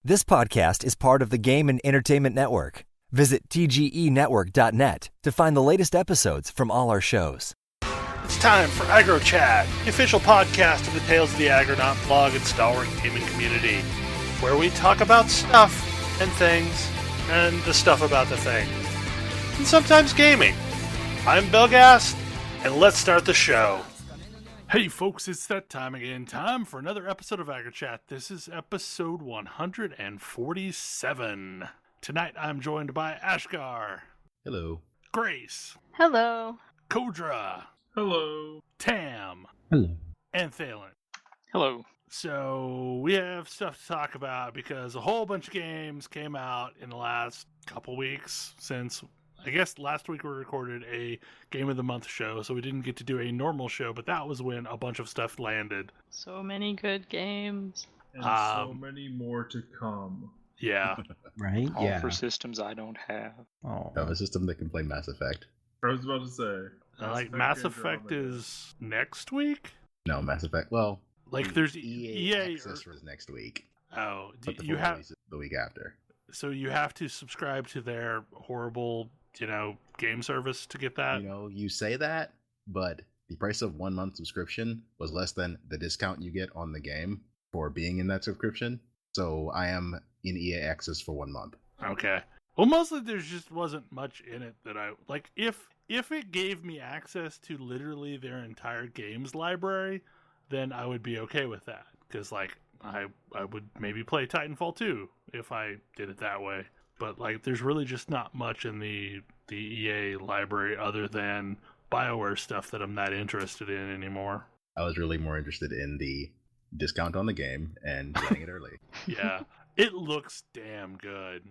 This podcast is part of the Game and Entertainment Network. Visit tgenetwork.net to find the latest episodes from all our shows. It's time for AggroChat, the official podcast of the Tales of the Agronaut blog and stalwart gaming community, where we talk about stuff and things, and the stuff about the things, and sometimes gaming. I'm Belghast, and let's start the show. Hey folks, it's that time again. Time for another episode of AggroChat. This is episode 147. Tonight I'm joined by Ashgar. Hello. Grace. Hello. Kodra. Hello. Tam. Hello. And Thalen. Hello. So we have stuff to talk about because a whole bunch of games came out in the last couple weeks since, I guess last week we recorded a Game of the Month show, so we didn't get to do a normal show, but that was when a bunch of stuff landed. So many good games. And so many more to come. Yeah. Right? All for systems I don't have. Oh. I have a system that can play Mass Effect. I was about to say. Mass Effect is next week? No, Mass Effect. Well, like there's EA Access was next week. Oh, but the you have release is the week after. So you have to subscribe to their horrible, game service to get that? You say that, but the price of 1 month subscription was less than the discount you get on the game for being in that subscription. So I am in EA Access for 1 month. Okay. Well, mostly there just wasn't much in it that I like. If it gave me access to literally their entire games library, then I would be okay with that. Because I would maybe play Titanfall 2 if I did it that way. But there's really just not much in the EA library other than BioWare stuff that I'm not interested in anymore. I was really more interested in the discount on the game and getting it early. Yeah, it looks damn good.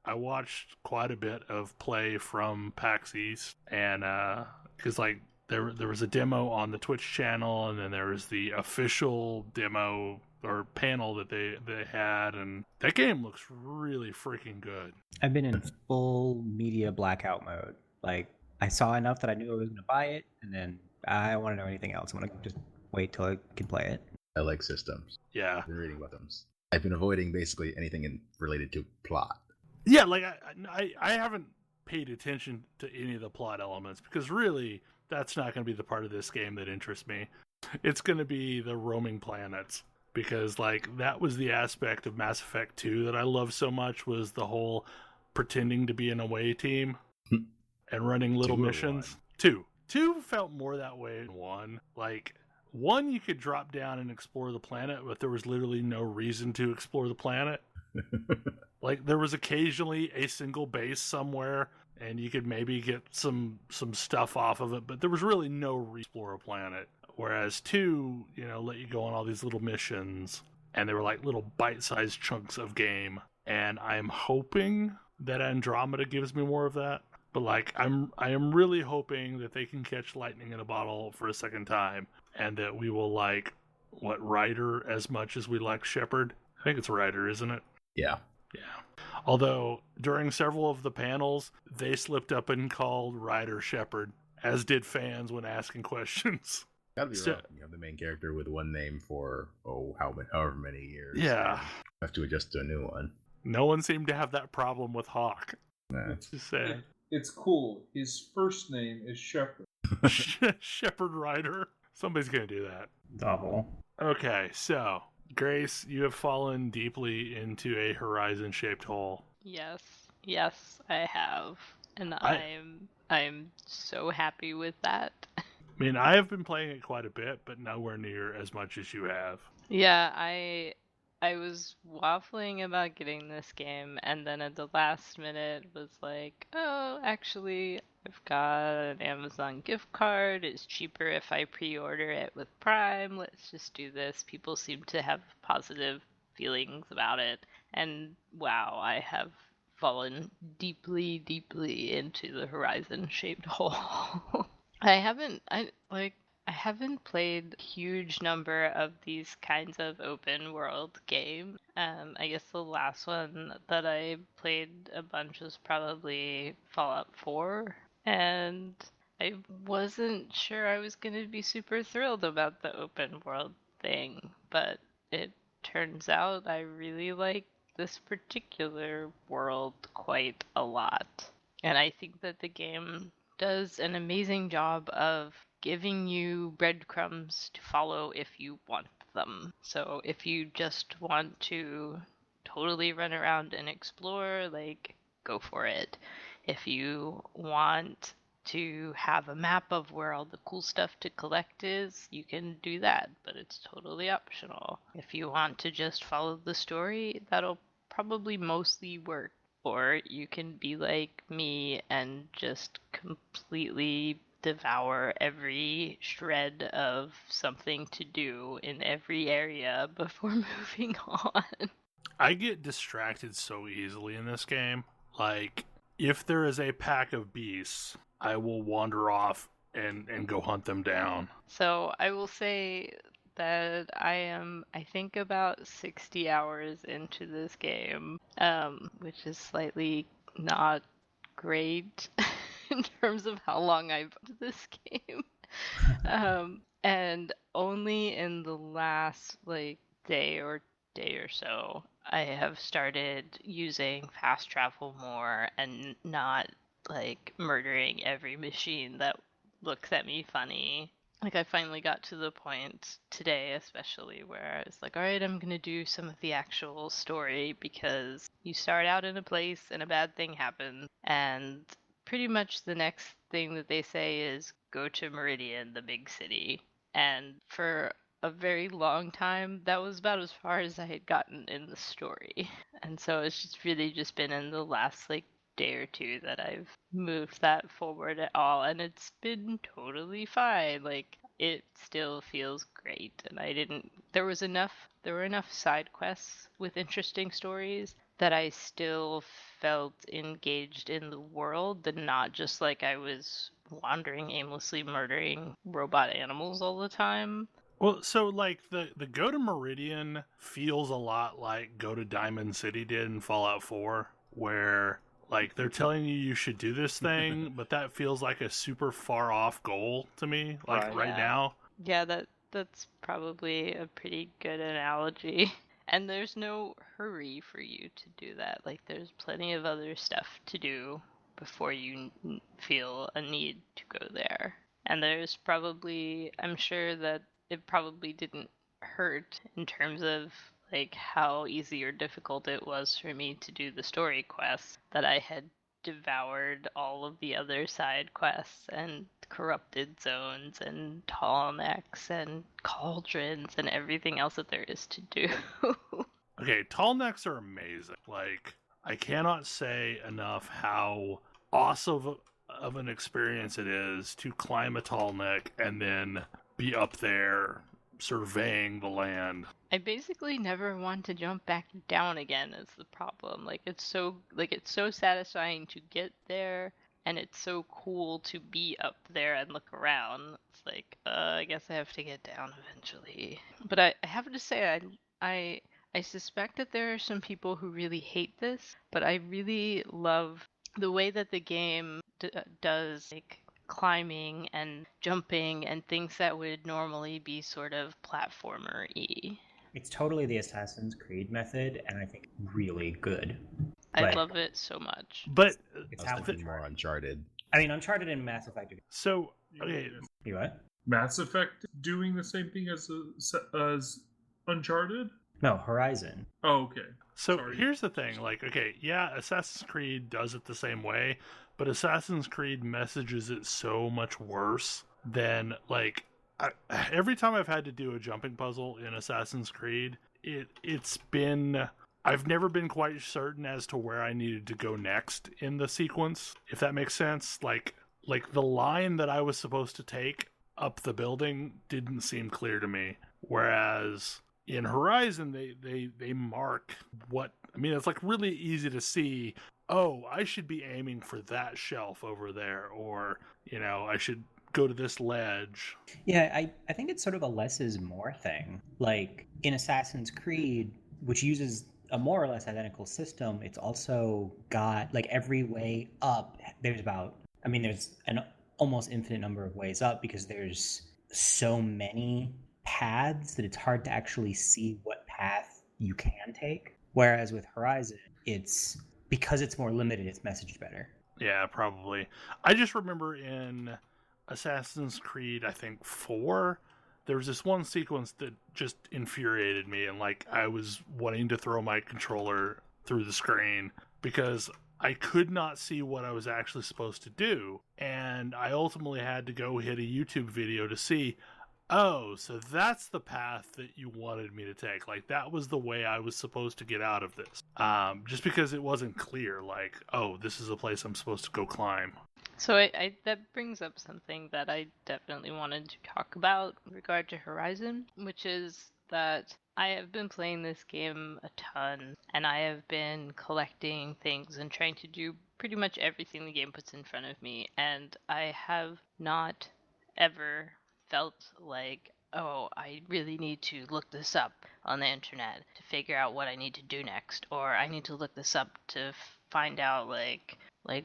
I watched quite a bit of play from PAX East, and because there was a demo on the Twitch channel, and then there was the official demo or panel that they had, and that game looks really freaking good. I've been in full media blackout mode. I saw enough that I knew I was going to buy it, and then I don't want to know anything else. I'm going to just wait till I can play it. I like systems. Yeah. I've been reading about them. I've been avoiding basically anything related to plot. Yeah, I haven't paid attention to any of the plot elements because really that's not going to be the part of this game that interests me. It's going to be the roaming planets because that was the aspect of Mass Effect 2 that I love so much, was the whole pretending to be an away team and running little missions. Two felt more that way than one. One, you could drop down and explore the planet, but there was literally no reason to explore the planet. There was occasionally a single base somewhere, and you could maybe get some stuff off of it, but there was really no explore a planet. Whereas 2, let you go on all these little missions, and they were little bite-sized chunks of game. And I'm hoping that Andromeda gives me more of that. But I am really hoping that they can catch lightning in a bottle for a second time, and that we will Ryder as much as we like Shepard. I think it's Ryder, isn't it? Yeah. Yeah. Although during several of the panels, they slipped up and called Ryder Shepard, as did fans when asking questions. Gotta be right. You have the main character with one name for however many years. Yeah. Have to adjust to a new one. No one seemed to have that problem with Hawk. Nah. It's just sad. It's cool. His first name is Shepard. Shepard Ryder. Somebody's gonna do that. Double. Okay, so Grace, you have fallen deeply into a horizon-shaped hole. Yes, I have, and I'm so happy with that. I mean, I have been playing it quite a bit, but nowhere near as much as you have. Yeah, I was waffling about getting this game, and then at the last minute was like, oh, actually, I've got an Amazon gift card. It's cheaper if I pre-order it with Prime. Let's just do this. People seem to have positive feelings about it. And wow, I have fallen deeply, deeply into the horizon-shaped hole. I haven't played a huge number of these kinds of open world games. I guess the last one that I played a bunch was probably Fallout 4. And I wasn't sure I was going to be super thrilled about the open world thing, but it turns out I really like this particular world quite a lot. And I think that the game does an amazing job of giving you breadcrumbs to follow if you want them. So if you just want to totally run around and explore, like, go for it. If you want to have a map of where all the cool stuff to collect is, you can do that, but it's totally optional. If you want to just follow the story, that'll probably mostly work. Or you can be like me and just completely devour every shred of something to do in every area before moving on. I get distracted so easily in this game. Like, if there is a pack of beasts, I will wander off and go hunt them down. So I will say that I think about 60 hours into this game, which is slightly not great in terms of how long I've played this game. And only in the last day or so, I have started using fast travel more and not murdering every machine that looks at me funny. I finally got to the point today, especially, where I was like, all right, I'm going to do some of the actual story, because you start out in a place and a bad thing happens, and pretty much the next thing that they say is go to Meridian, the big city. And for a very long time, that was about as far as I had gotten in the story. And so it's just really just been in the last day or two that I've moved that forward at all, and it's been totally fine. It still feels great, and there were enough side quests with interesting stories that I still felt engaged in the world, and not just like I was wandering aimlessly murdering robot animals all the time. Well, so the go to Meridian feels a lot like go to Diamond City did in Fallout 4, where they're telling you should do this thing, but that feels like a super far off goal to me, right now. Yeah, that's probably a pretty good analogy. And there's no hurry for you to do that. There's plenty of other stuff to do before you feel a need to go there. And there's probably, I'm sure that it probably didn't hurt in terms of how easy or difficult it was for me to do the story quests, that I had devoured all of the other side quests and corrupted zones and tall necks and cauldrons and everything else that there is to do. Okay, tall necks are amazing. I cannot say enough how awesome of an experience it is to climb a tall neck and then be up there surveying the land. I basically never want to jump back down again is the problem. It's so satisfying to get there, and it's so cool to be up there and look around. It's I guess I have to get down eventually. But I have to say, I suspect that there are some people who really hate this, but I really love the way that the game does climbing and jumping and things that would normally be sort of platformer-y. It's totally the Assassin's Creed method, and I think really good. I love it so much. But it's I was thinking more Uncharted. I mean, Uncharted and Mass Effect. So, okay. You what? Mass Effect doing the same thing as Uncharted? No, Horizon. Oh, okay. So Sorry. here's the thing, Assassin's Creed does it the same way, but Assassin's Creed messages it so much worse than, every time I've had to do a jumping puzzle in Assassin's Creed, it's been, I've never been quite certain as to where I needed to go next in the sequence, if that makes sense. Like the line that I was supposed to take up the building didn't seem clear to me, whereas in Horizon, they mark what, I mean, it's really easy to see, oh, I should be aiming for that shelf over there, or, I should go to this ledge. Yeah, I think it's sort of a less is more thing. In Assassin's Creed, which uses a more or less identical system, it's also got, every way up, there's an almost infinite number of ways up, because there's so many paths that it's hard to actually see what path you can take. Whereas with Horizon, it's because it's more limited, it's messaged better. Yeah, probably. I just remember in Assassin's Creed, I think 4, there was this one sequence that just infuriated me, and like I was wanting to throw my controller through the screen because I could not see what I was actually supposed to do, and I ultimately had to go hit a YouTube video to see, oh, so that's the path that you wanted me to take. Like, that was the way I was supposed to get out of this. Just because it wasn't clear, like, oh, this is a place I'm supposed to go climb. So I that brings up something that I definitely wanted to talk about in regard to Horizon, which is that I have been playing this game a ton, and I have been collecting things and trying to do pretty much everything the game puts in front of me, and I have not ever felt like, oh, I really need to look this up on the internet to figure out what I need to do next, or I need to look this up to find out like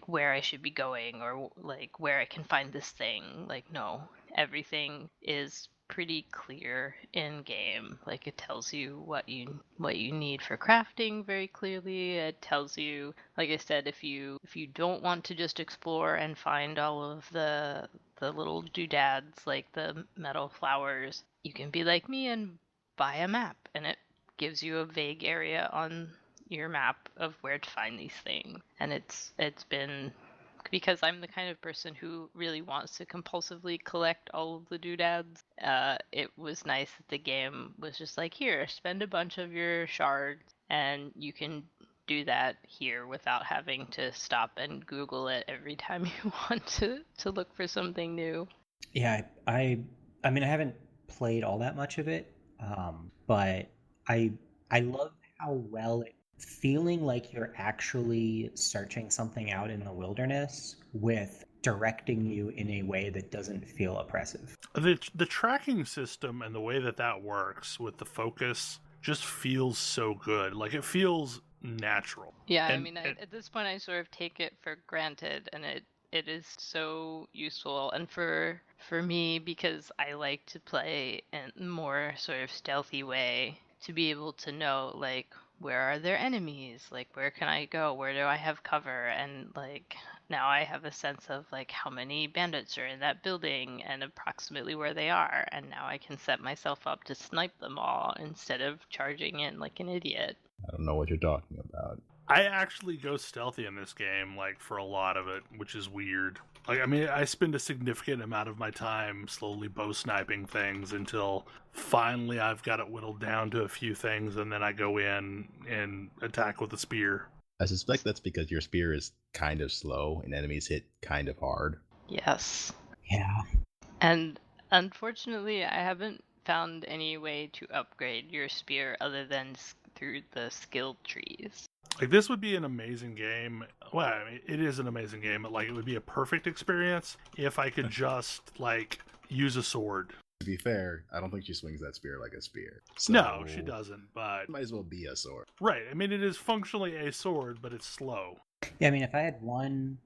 where I should be going, or like where I can find this thing. Like, no, everything is pretty clear in game. Like, it tells you what you need for crafting very clearly. It tells you, like I said, if you don't want to just explore and find all of the little doodads, like the metal flowers, you can be like me and buy a map, and it gives you a vague area on your map of where to find these things. And it's been, because I'm the kind of person who really wants to compulsively collect all of the doodads, it was nice that the game was just like, here, spend a bunch of your shards and you can do that here without having to stop and Google it every time you want to look for something new. Yeah, I mean, I haven't played all that much of it, but I love how well it, feeling like you're actually searching something out in the wilderness with directing you in a way that doesn't feel oppressive. The tracking system and the way that works with the focus just feels so good. Like, it feels natural. Yeah, I mean, at this point I sort of take it for granted, and it is so useful. And for me, because I like to play in a more sort of stealthy way, to be able to know, like, where are there enemies? Like, where can I go? Where do I have cover? And, like, now I have a sense of, like, how many bandits are in that building and approximately where they are. And now I can set myself up to snipe them all instead of charging in like an idiot. I don't know what you're talking about. I actually go stealthy in this game, like, for a lot of it, which is weird. Like, I mean, I spend a significant amount of my time slowly bow sniping things until finally I've got it whittled down to a few things, and then I go in and attack with a spear. I suspect that's because your spear is kind of slow and enemies hit kind of hard. Yes. Yeah. And unfortunately, I haven't found any way to upgrade your spear other than through the skill trees. Like, this would be an amazing game. Well, I mean, it is an amazing game, but, like, it would be a perfect experience if I could just, like, use a sword. To be fair, I don't think she swings that spear like a spear. So No, she doesn't, but... It might as well be a sword. Right, I mean, it is functionally a sword, but it's slow. Yeah, I mean, if I had one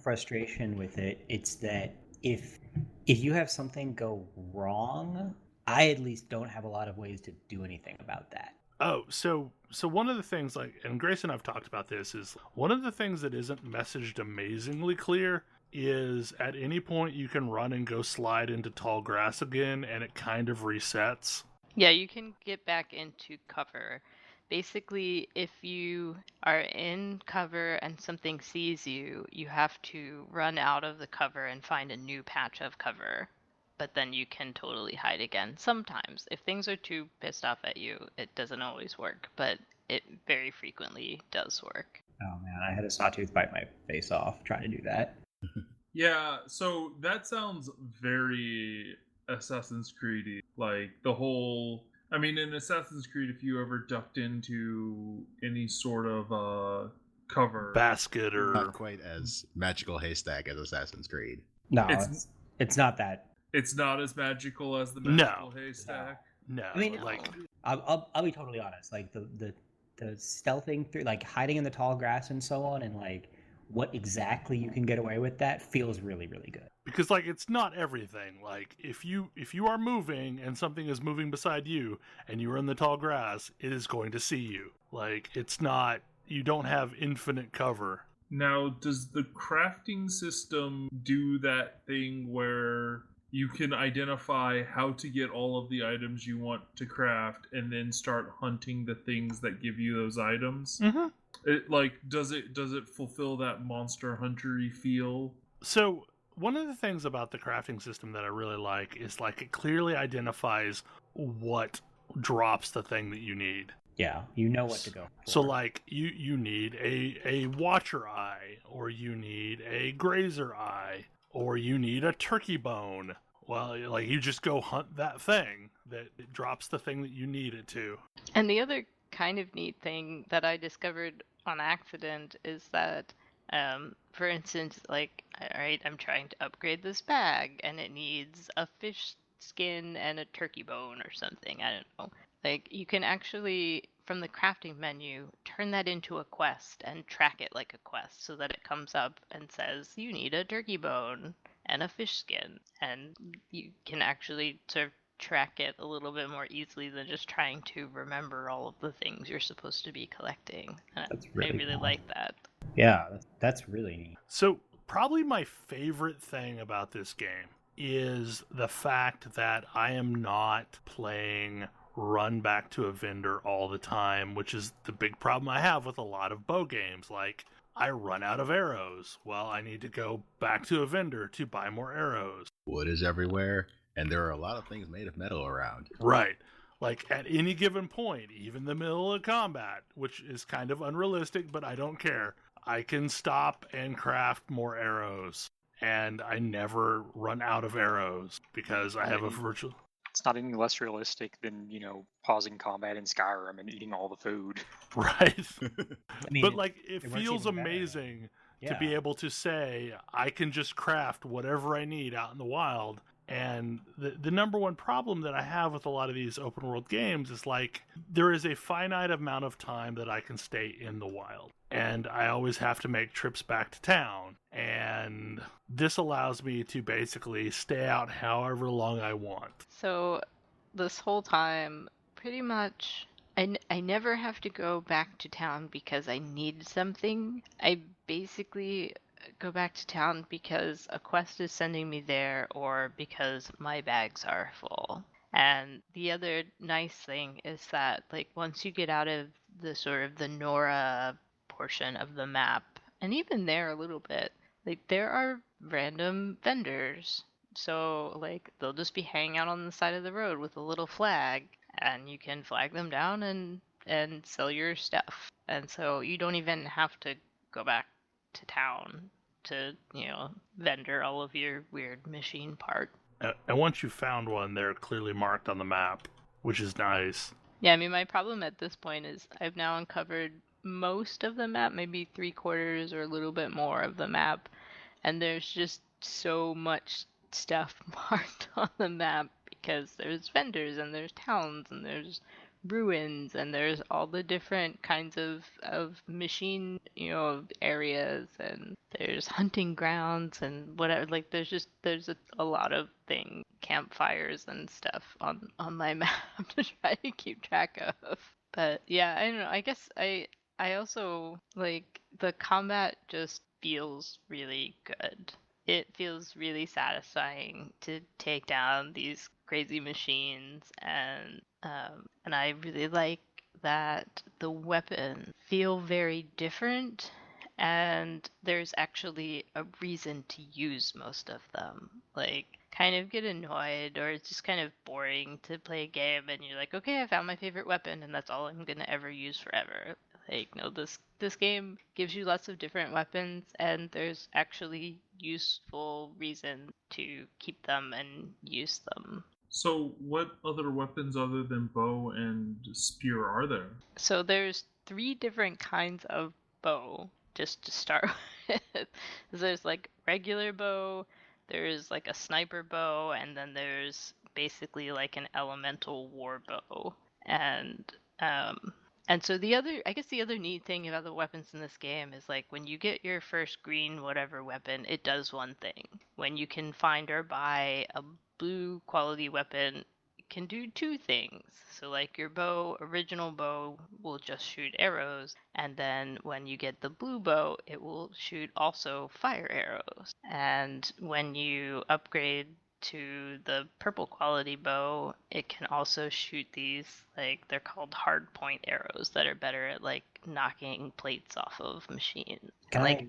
frustration with it, it's that if you have something go wrong, I at least don't have a lot of ways to do anything about that. Oh, so one of the things, like, and Grace and I've talked about this, is one of the things that isn't messaged amazingly clear is at any point you can run and go slide into tall grass again, and it kind of resets. Yeah, you can get back into cover. Basically, if you are in cover and something sees you, you have to run out of the cover and find a new patch of cover. But then you can totally hide again. Sometimes, if things are too pissed off at you, it doesn't always work, but it very frequently does work. Oh man, I had a sawtooth bite my face off trying to do that. Yeah, so that sounds very Assassin's Creed-y. Like, the whole... I mean, in Assassin's Creed, if you ever ducked into any sort of cover... basket or... Not quite as magical haystack as Assassin's Creed. No, it's not that. It's not as magical as the magical haystack. No, I mean, like... I'll be totally honest. Like, the stealthing through, like, hiding in the tall grass and so on, and, like, what exactly you can get away with that feels really, really good. Because like it's not everything. Like if you are moving and something is moving beside you and you're in the tall grass, it is going to see you. Like it's not, you don't have infinite cover. Now, does the crafting system do that thing where you can identify how to get all of the items you want to craft and then start hunting the things that give you those items? Mm-hmm. Does it fulfill that Monster Hunter-y feel? So one of the things about the crafting system that I really like is like it clearly identifies what drops the thing that you need. Yeah, you know what to go for. So like you need a watcher eye, or you need a grazer eye, or you need a turkey bone. Well, like you just go hunt that thing that it drops the thing that you need it to. And the other kind of neat thing that I discovered on accident is that, for instance, like, all right, I'm trying to upgrade this bag and it needs a fish skin and a turkey bone or something. I don't know. Like, you can actually, from the crafting menu, turn that into a quest and track it like a quest so that it comes up and says, you need a turkey bone and a fish skin. And you can actually sort of track it a little bit more easily than just trying to remember all of the things you're supposed to be collecting. And That's I really cool. like that. Yeah, that's really neat. So probably my favorite thing about this game is the fact that I am not playing run back to a vendor all the time, which is the big problem I have with a lot of bow games. Like, I run out of arrows. Well, I need to go back to a vendor to buy more arrows. Wood is everywhere, and there are a lot of things made of metal around. Right. Like, at any given point, even the middle of combat, which is kind of unrealistic, but I don't care, I can stop and craft more arrows. And I never run out of arrows because I have a virtual... It's not any less realistic than, pausing combat in Skyrim and eating all the food. Right. I mean, But like it works feels even better. amazing to Yeah. be able to say I can just craft whatever I need out in the wild. And the number one problem that I have with a lot of these open world games is like there is a finite amount of time that I can stay in the wild. And I always have to make trips back to town. And this allows me to basically stay out however long I want. So this whole time, pretty much, I never have to go back to town because I need something. I basically go back to town because a quest is sending me there or because my bags are full. And the other nice thing is that, like, once you get out of the sort of the Nora portion of the map, and even there a little bit, like, there are random vendors. So, like, they'll just be hanging out on the side of the road with a little flag, and you can flag them down and sell your stuff. And so you don't even have to go back to town to, vendor all of your weird machine part. And once you've found one, they're clearly marked on the map, which is nice. Yeah, I mean, my problem at this point is I've now uncovered most of the map, maybe 3/4 or a little bit more of the map, and there's just so much stuff marked on the map because there's vendors and there's towns and there's ruins and there's all the different kinds of machine areas, and there's hunting grounds and whatever. Like there's a lot of things, campfires and stuff on my map to try to keep track of. But yeah, I don't know, I guess I also like the combat just feels really good. It feels really satisfying to take down these crazy machines, and I really like that the weapons feel very different, and there's actually a reason to use most of them. Like, kind of get annoyed or it's just kind of boring to play a game and you're like, okay, I found my favorite weapon and that's all I'm gonna ever use forever. Like, no, this game gives you lots of different weapons, and there's actually useful reason to keep them and use them. So, what other weapons other than bow and spear are there? So there's 3 different kinds of bow, just to start with. There's like regular bow, there's like a sniper bow, and then there's basically like an elemental war bow. And And so I guess the other neat thing about the weapons in this game is like when you get your first green whatever weapon, it does one thing. When you can find or buy a blue quality weapon, it can do two things. So like your original bow will just shoot arrows, and then when you get the blue bow, it will shoot also fire arrows. And when you upgrade to the purple quality bow, it can also shoot these, like, they're called hard point arrows that are better at like knocking plates off of machines. Can I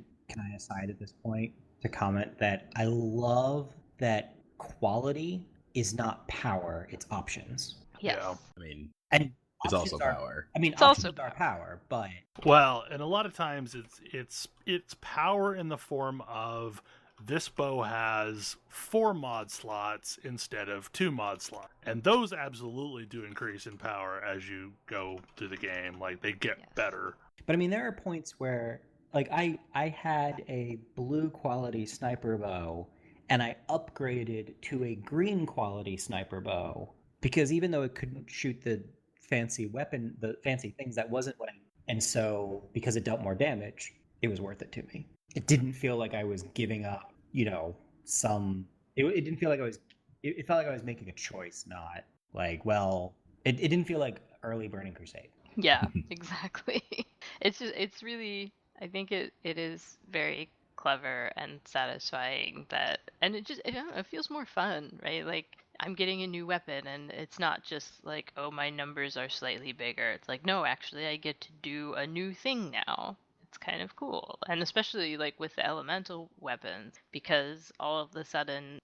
aside at this point to comment that I love that quality is not power, it's options. Yes. Yeah. I mean, And it's options also are, power. I mean, It's options also are power, but Well, and a lot of times it's power in the form of this bow has 4 mod slots instead of 2 mod slots. And those absolutely do increase in power as you go through the game. Like, they get better. I mean, there are points where, like, I had a blue quality sniper bow, and I upgraded to a green quality sniper bow, because even though it couldn't shoot the fancy weapon, the fancy things, that wasn't what I... And so, because it dealt more damage, it was worth it to me. It didn't feel like I was giving up, it didn't feel like it felt like I was making a choice, not like, well, it didn't feel like early Burning Crusade. Yeah, exactly. It's really, I think it is very clever and satisfying and I don't know, it feels more fun, right? Like, I'm getting a new weapon and it's not just like, oh, my numbers are slightly bigger. It's like, no, actually I get to do a new thing now. It's kind of cool. And especially like with the elemental weapons, because all of a sudden,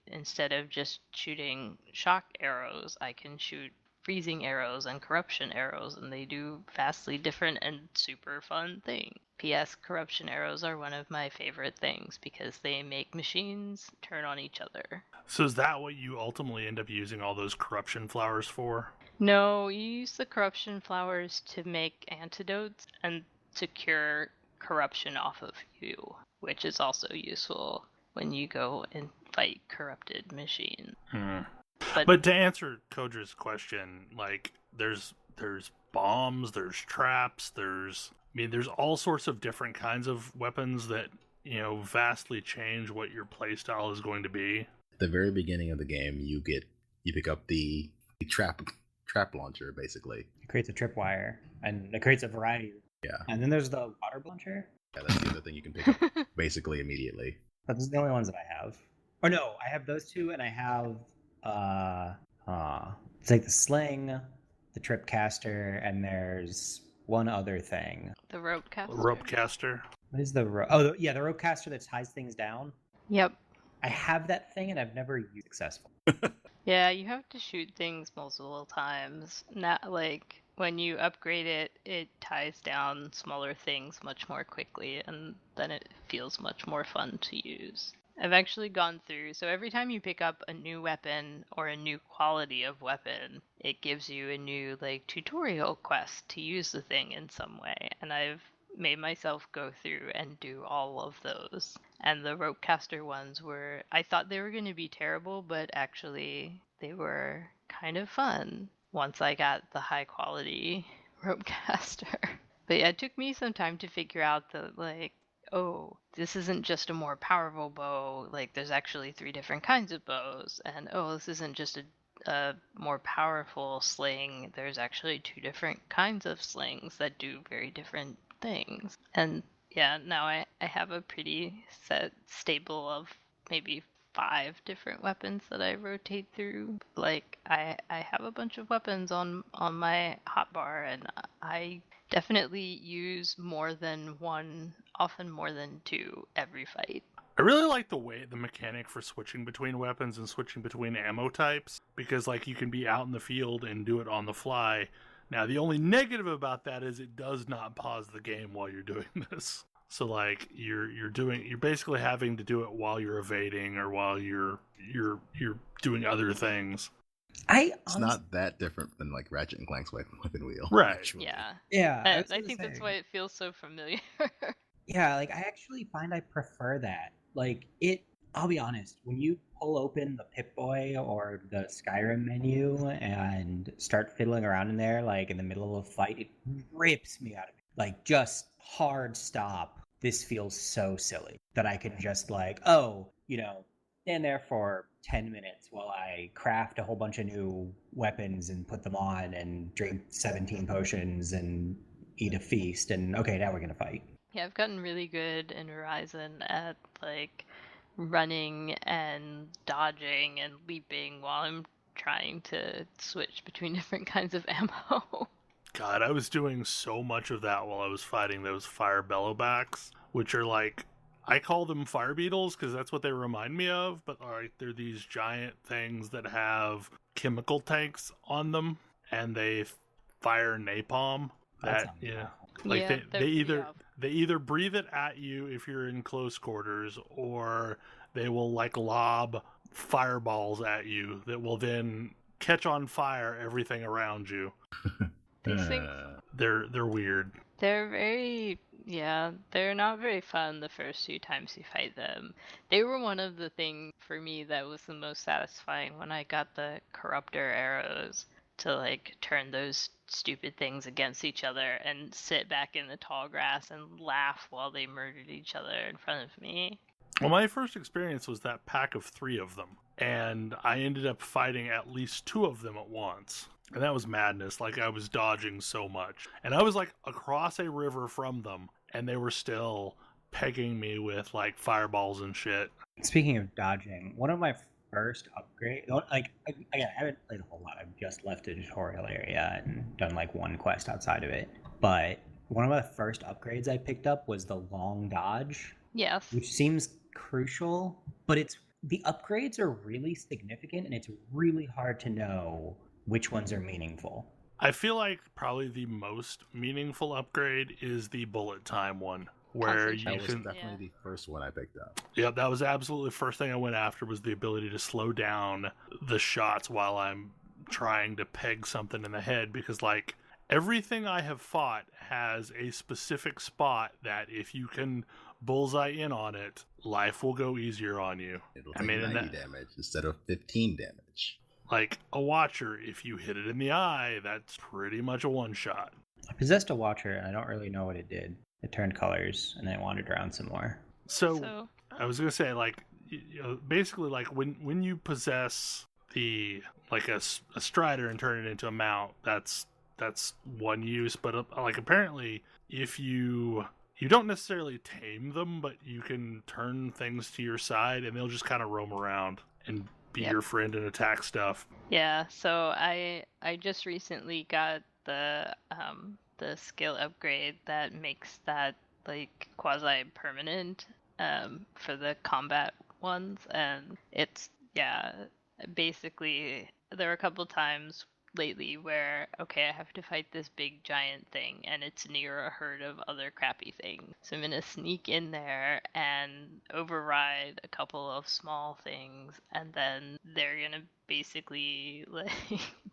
instead of just shooting shock arrows, I can shoot freezing arrows and corruption arrows, and they do vastly different and super fun things. P.S. Corruption arrows are one of my favorite things because they make machines turn on each other. So is that what you ultimately end up using all those corruption flowers for? No, you use the corruption flowers to make antidotes and to cure corruption off of you, which is also useful when you go and fight corrupted machines. But to answer Kodra's question, like, there's bombs, there's traps, there's all sorts of different kinds of weapons that, vastly change what your playstyle is going to be. At the very beginning of the game, you pick up the trap launcher, basically. It creates a tripwire, and it creates a variety. Yeah. And then there's the water launcher. Yeah, that's the other thing you can pick up basically immediately. That's the only ones that I have. Or no, I have those two, and I have it's like the sling, the trip caster, and there's one other thing. The rope caster. Rope caster. What is the rope? Oh, yeah, the rope caster that ties things down. Yep. I have that thing, and I've never used it successfully. Yeah, you have to shoot things multiple times. Not like when you upgrade it, it ties down smaller things much more quickly, and then it feels much more fun to use. I've actually gone through, so every time you pick up a new weapon or a new quality of weapon, it gives you a new like tutorial quest to use the thing in some way, and I've made myself go through and do all of those. And the rope caster ones I thought they were going to be terrible, but actually they were kind of fun once I got the high quality rope caster. But yeah, it took me some time to figure out that, like, oh, this isn't just a more powerful bow, like there's actually 3 different kinds of bows, and oh, this isn't just a more powerful sling, there's actually 2 different kinds of slings that do very different things. And yeah, now I have a pretty set stable of maybe 5 different weapons that I rotate through. Like, I have a bunch of weapons on my hotbar, and I definitely use more than 1, often more than 2 every fight. I really like the mechanic for switching between weapons and switching between ammo types, because like you can be out in the field and do it on the fly. Now, the only negative about that is it does not pause the game while you're doing this. So like you're basically having to do it while you're evading or while you're doing other things. It's not that different than like Ratchet and Clank's weapon wheel. Right. Actually. Yeah. I think that's why it feels so familiar. Yeah, like I actually find I prefer that. Like I'll be honest, when you pull open the Pip-Boy or the Skyrim menu and start fiddling around in there, like in the middle of a fight, it rips me out of it. Like, just hard stop. This feels so silly that I can just like, oh, stand there for 10 minutes while I craft a whole bunch of new weapons and put them on and drink 17 potions and eat a feast. And okay, now we're going to fight. Yeah, I've gotten really good in Horizon at like running and dodging and leaping while I'm trying to switch between different kinds of ammo. God, I was doing so much of that while I was fighting those fire bellowbacks, which are like, I call them fire beetles because that's what they remind me of, but they're these giant things that have chemical tanks on them, and they fire napalm. They either breathe it at you if you're in close quarters, or they will like lob fireballs at you that will then catch on fire everything around you. These things, they're weird. they're they're not very fun the first few times you fight them. They were one of the things for me that was the most satisfying when I got the corruptor arrows to like turn those stupid things against each other and sit back in the tall grass and laugh while they murdered each other in front of me. Well, my first experience was that pack of 3 of them, and I ended up fighting at least 2 of them at once. And that was madness. Like, I was dodging so much. And I was, like, across a river from them, and they were still pegging me with, like, fireballs and shit. Speaking of dodging, one of my first upgrade, like, again, I haven't played a whole lot. I've just left the tutorial area and done, like, one quest outside of it. But one of the first upgrades I picked up was the long dodge. Yes. Which seems crucial, but the upgrades are really significant, and it's really hard to know which ones are meaningful. I feel like probably the most meaningful upgrade is the bullet time one, where you That was can definitely the first one I picked up. Yeah, that was absolutely the first thing I went after, was the ability to slow down the shots while I'm trying to peg something in the head, because like everything I have fought has a specific spot that if you can bullseye in on it, life will go easier on you. It'll take 90 damage instead of 15 damage. Like a Watcher, if you hit it in the eye, that's pretty much a one-shot. I possessed a Watcher, and I don't really know what it did. It turned colors, and then it wandered around some more. So I was gonna say, like, basically, like when you possess the like a Strider and turn it into a mount, that's one use. But like apparently, if you don't necessarily tame them, but you can turn things to your side, and they'll just kind of roam around and be your friend and attack stuff. Yeah, so I just recently got the skill upgrade that makes that like quasi permanent for the combat ones, and it's basically there were a couple times lately where I have to fight this big giant thing and it's near a herd of other crappy things, so I'm gonna sneak in there and override a couple of small things, and then they're gonna basically like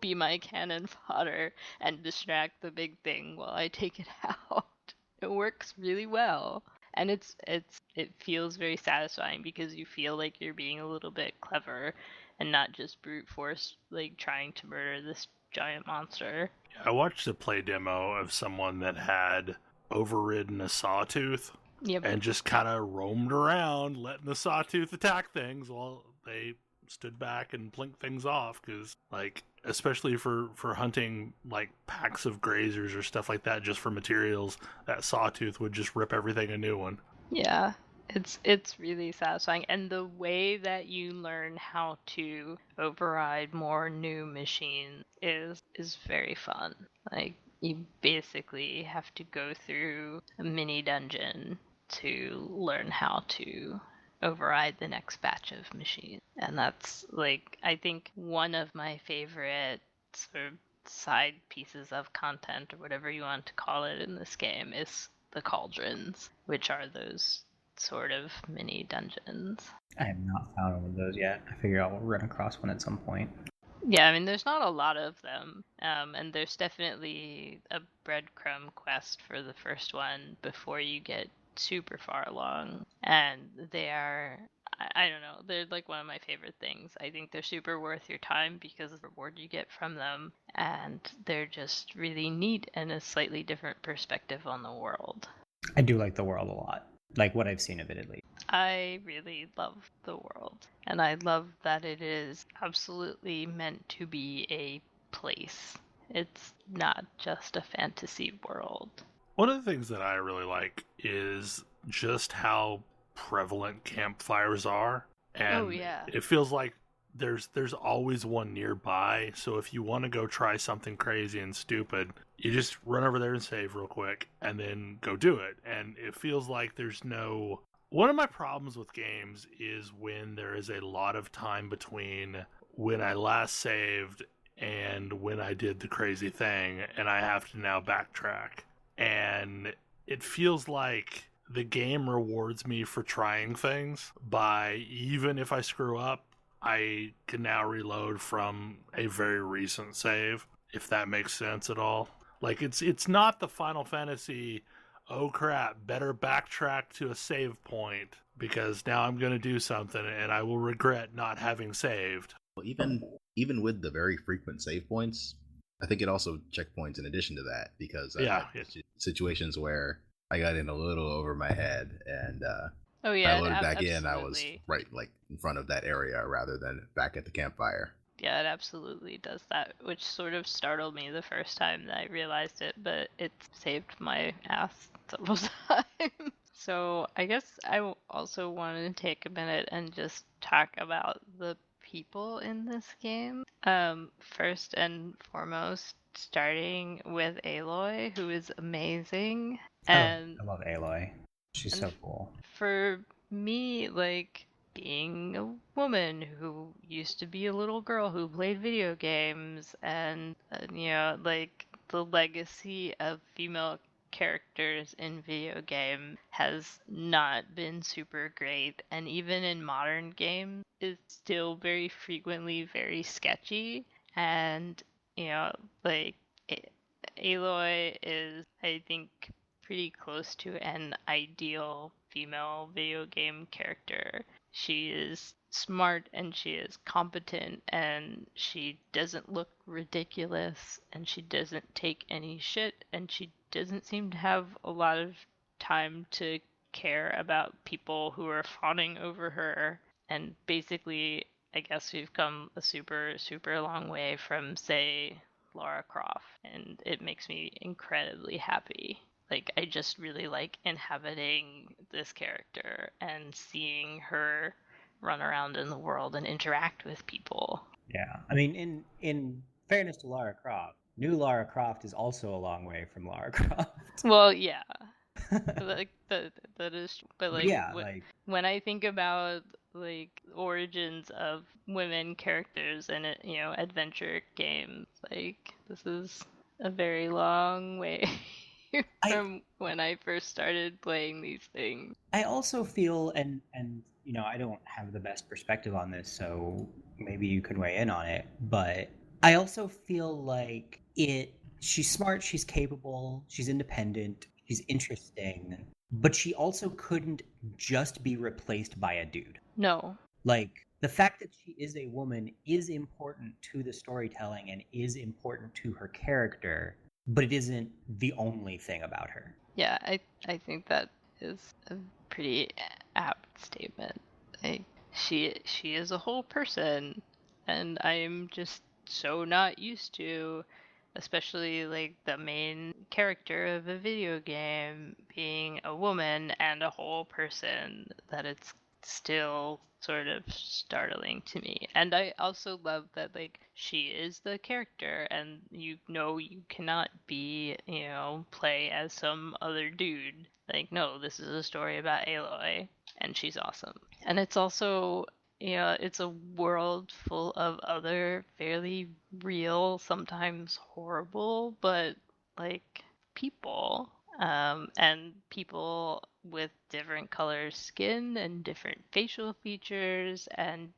be my cannon fodder and distract the big thing while I take it out. It works really well, and it feels very satisfying because you feel like you're being a little bit clever and not just brute force, like trying to murder this giant monster. I watched a play demo of someone that had overridden a sawtooth and just kind of roamed around letting the sawtooth attack things while they stood back and blinked things off, because like especially for hunting like packs of grazers or stuff like that just for materials, that sawtooth would just rip everything a new one. Yeah. It's really satisfying, and the way that you learn how to override more new machines is very fun. Like, you basically have to go through a mini dungeon to learn how to override the next batch of machines, and that's like I think one of my favorite sort of side pieces of content, or whatever you want to call it, in this game is the cauldrons, which are those sort of mini dungeons. I have not found one of those yet. I figure I'll run across one at some point. Yeah, I mean, there's not a lot of them, and there's definitely a breadcrumb quest for the first one before you get super far along, and they are, I don't know. They're like one of my favorite things. I think they're super worth your time because of the reward you get from them, and they're just really neat and a slightly different perspective on the world. I do like the world a lot, like what I've seen of it at least. I really love the world, and I love that it is absolutely meant to be a place. It's not just a fantasy world. One of the things that I really like is just how prevalent campfires are. And Oh, yeah. it feels like there's always one nearby. So if you want to go try something crazy and stupid, you just run over there and save real quick and then go do it. And it feels like there's no... One of my problems with games is when there is a lot of time between when I last saved and when I did the crazy thing, and I have to now backtrack. And it feels like the game rewards me for trying things by, even if I screw up, I can now reload from a very recent save, if that makes sense at all. Like, it's not the Final Fantasy, oh crap, better backtrack to a save point because now I'm going to do something and I will regret not having saved. Well, even with the very frequent save points, I think it also checkpoints in addition to that, because I had situations where I got in a little over my head, and Oh yeah, I loaded back in, I was absolutely. right like in front of that area rather than back at the campfire. Yeah, it absolutely does that, which sort of startled me the first time that I realized it, but it saved my ass several times. So I guess I also wanted to take a minute and just talk about the people in this game. First and foremost, starting with Aloy, who is amazing. And I love Aloy. She's so cool. for me, like, being a woman who used to be a little girl who played video games, and like, the legacy of female characters in video game has not been super great, and even in modern games is still very frequently very sketchy. And like, Aloy is, I think, pretty close to an ideal female video game character. She is smart and she is competent and she doesn't look ridiculous and she doesn't take any shit and she doesn't seem to have a lot of time to care about people who are fawning over her. And basically, I guess we've come a super, super long way from, say, Lara Croft, and it makes me incredibly happy. Like, I just really like inhabiting this character and seeing her run around in the world and interact with people. Yeah, I mean, in fairness to Lara Croft, new Lara Croft is also a long way from Lara Croft. Well, yeah. Like that is, but like, yeah, like when I think about like origins of women characters in adventure games, like, this is a very long way from when I first started playing these things. I also feel, and I don't have the best perspective on this, so maybe you could weigh in on it, but I also feel like she's smart, she's capable, she's independent, she's interesting, but she also couldn't just be replaced by a dude. No. Like, the fact that she is a woman is important to the storytelling and is important to her character, but it isn't the only thing about her. Yeah, I think that is a pretty apt statement. Like, she is a whole person, and I'm just so not used to, especially like the main character of a video game being a woman and a whole person, that it's still sort of startling to me. And I also love that, like, she is the character and you cannot be, play as some other dude. Like, no, this is a story about Aloy and she's awesome. And it's also, it's a world full of other fairly real, sometimes horrible, but like, people. And people with different color skin and different facial features. And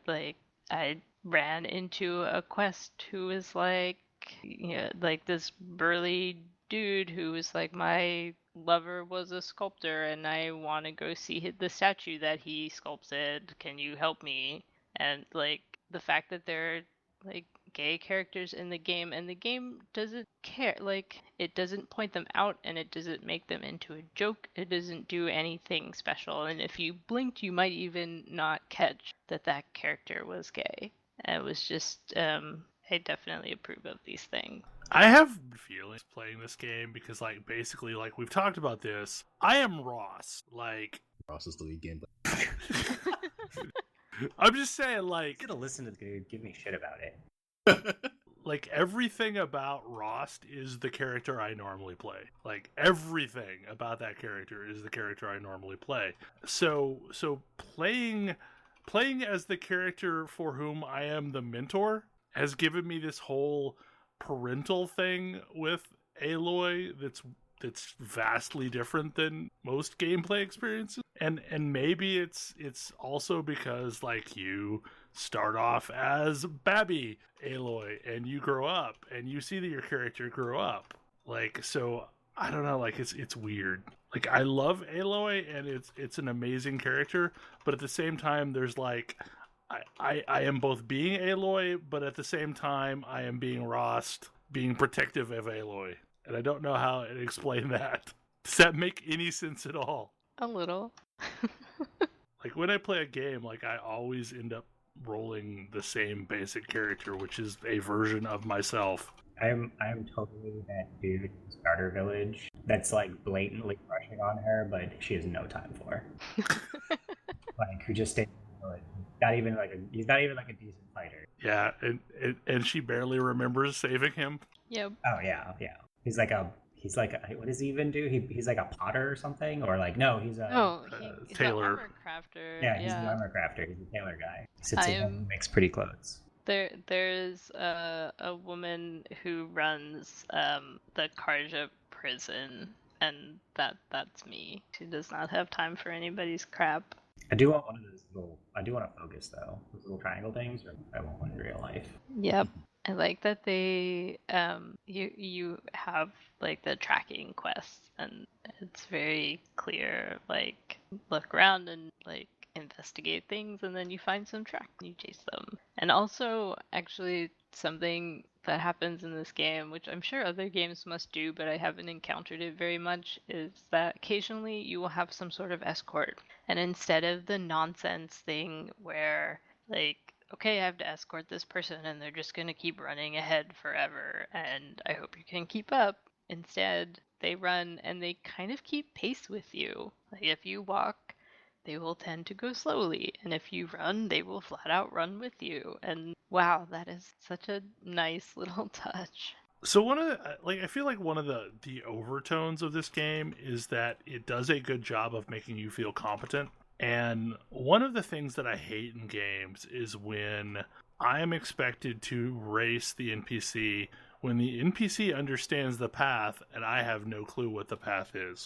like, I ran into a quest who was like, like this burly dude who was like my lover was a sculptor and I want to go see the statue that he sculpted. Can you help me? And like the fact that there are like gay characters in the game and the game doesn't care, like it doesn't point them out and it doesn't make them into a joke. It doesn't do anything special, and if you blinked you might even not catch that that character was gay. It was just I definitely approve of these things. I have feelings playing this game because, like, basically, like, we've talked about this. I am Ross. Like, Ross is the lead game. I'm just saying, like, Should have listened to the dude give me shit about it. like, everything about Rost is the character I normally play. Like, everything about that character is the character I normally play. So playing as the character for whom I am the mentor has given me this whole parental thing with Aloy that's vastly different than most gameplay experiences. And maybe it's also because, like, you start off as Babby Aloy and you grow up and you see that your character grew up. Like, so I don't know, like it's weird. Like, I love Aloy and it's an amazing character, but at the same time there's like I am both being Aloy, but at the same time I am being Rost, being protective of Aloy. And I don't know how to explain that. Does that make any sense at all? A little. Like, when I play a game, like, I always end up rolling the same basic character, which is a version of myself. I'm totally that dude in Starter Village that's like blatantly crushing on her, but she has no time for. Like, who just stays in the village. He's not even like a decent fighter. Yeah, and she barely remembers saving him. Yep. Oh yeah. He's like what does he even do? He's like a potter or something, or like no, he's a He's tailor. an armor crafter. yeah, he's an armor crafter. He's a tailor guy. Sits in and makes pretty clothes. There's a woman who runs the Karja prison, and that's me. She does not have time for anybody's crap. I do want one of those little. I do want a focus though. Those little triangle things. Or I want one in real life. Yep. I like that they you have like the tracking quests, and it's very clear, like look around and like investigate things, and then you find some track and you chase them. And also, actually, something that happens in this game, which I'm sure other games must do, but I haven't encountered it very much, is that occasionally you will have some sort of escort, and instead of the nonsense thing where like, okay, I have to escort this person and they're just going to keep running ahead forever and I hope you can keep up. Instead, they run and they kind of keep pace with you. Like, if you walk, they will tend to go slowly, and if you run, they will flat out run with you. And wow, that is such a nice little touch. So I feel like one of the overtones of this game is that it does a good job of making you feel competent. And one of the things that I hate in games is when I am expected to race the NPC when the NPC understands the path and I have no clue what the path is.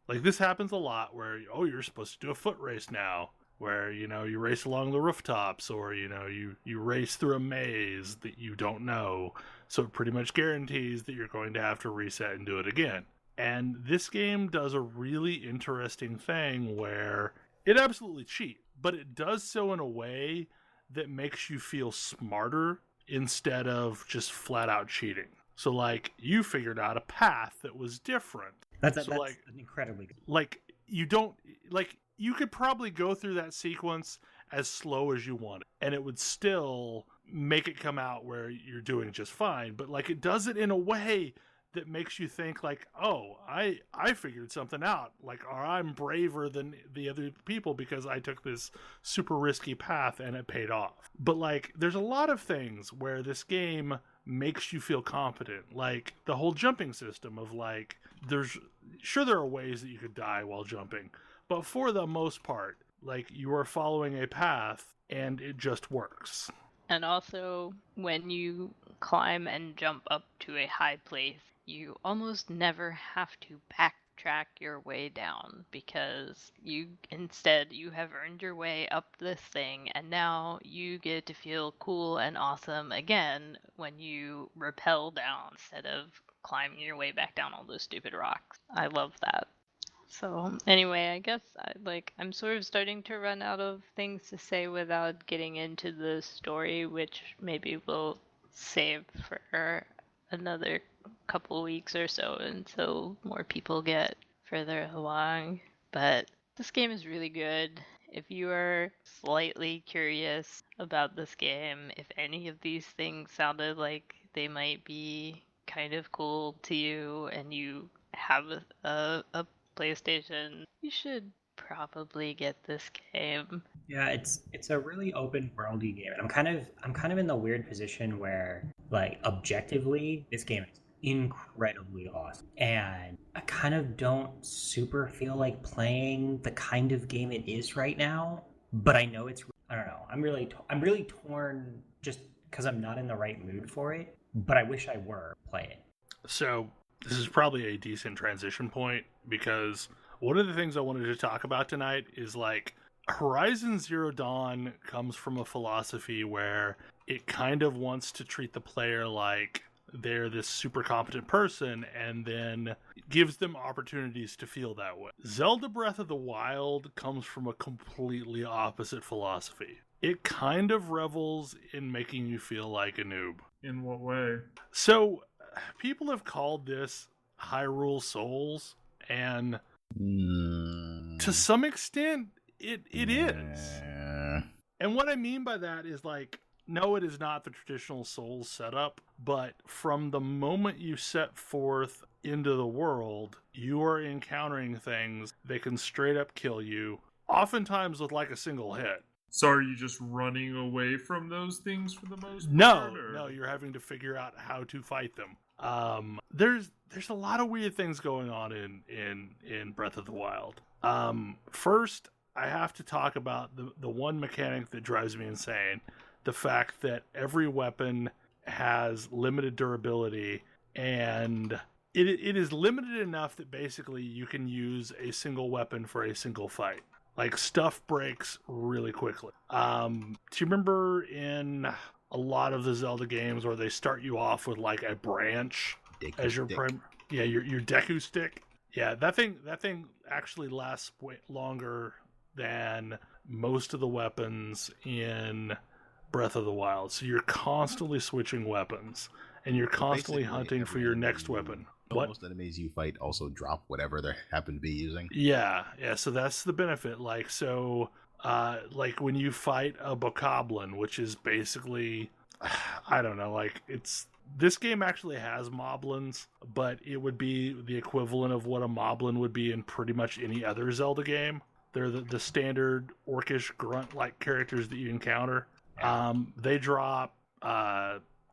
Like, this happens a lot where, oh, you're supposed to do a foot race now, where, you know, you race along the rooftops, or, you know, you race through a maze that you don't know, so it pretty much guarantees that you're going to have to reset and do it again. And this game does a really interesting thing where it absolutely cheats, but it does so in a way that makes you feel smarter instead of just flat out cheating. So, like, you figured out a path that was different. That's like incredibly good. Like, you don't, like, you could probably go through that sequence as slow as you wanted, and it would still make it come out where you're doing just fine. But, like, it does it in a way that makes you think, like, oh, I figured something out, like, or I'm braver than the other people because I took this super risky path and it paid off. But, like, there's a lot of things where this game makes you feel competent, like the whole jumping system of, like, there are ways that you could die while jumping, but for the most part, like, you are following a path and it just works. And also, when you climb and jump up to a high place, you almost never have to backtrack your way down, because you have earned your way up this thing, and now you get to feel cool and awesome again when you rappel down instead of climbing your way back down all those stupid rocks. I love that. So anyway, I guess I'm sort of starting to run out of things to say without getting into the story, which maybe we'll save for another couple weeks or so until more people get further along. But this game is really good. If you are slightly curious about this game, if any of these things sounded like they might be kind of cool to you and you have a PlayStation, you should probably get this game. Yeah, it's a really open worldy game, and I'm kind of in the weird position where, like, objectively, this game is incredibly awesome, and I kind of don't super feel like playing the kind of game it is right now. But I know it's, I don't know. I'm really torn just because I'm not in the right mood for it. But I wish I were playing. So this is probably a decent transition point, because one of the things I wanted to talk about tonight is, like, Horizon Zero Dawn comes from a philosophy where it kind of wants to treat the player like they're this super competent person and then gives them opportunities to feel that way. Zelda Breath of the Wild comes from a completely opposite philosophy. It kind of revels in making you feel like a noob. In what way? So, people have called this Hyrule Souls, and to some extent, it is. And what I mean by that is, like, no, it is not the traditional Souls setup, but from the moment you set forth into the world, you are encountering things that can straight up kill you, oftentimes with, like, a single hit. So are you just running away from those things for the most No, part? no, you're having to figure out how to fight them. There's a lot of weird things going on in Breath of the Wild. First, I have to talk about the one mechanic that drives me insane. The fact that every weapon has limited durability, and it is limited enough that basically you can use a single weapon for a single fight. Like, stuff breaks really quickly. Do you remember in a lot of the Zelda games where they start you off with, like, a branch as your your Deku stick? Yeah, that thing actually lasts way longer than most of the weapons in Breath of the Wild. So you're constantly switching weapons, and you're constantly hunting for your next weapon. Most enemies you fight also drop whatever they happen to be using. Yeah, so that's the benefit. Like, so, like, when you fight a Bokoblin, which is basically, I don't know, like, this game actually has moblins, but it would be the equivalent of what a moblin would be in pretty much any other Zelda game. They're the standard orcish grunt-like characters that you encounter. They drop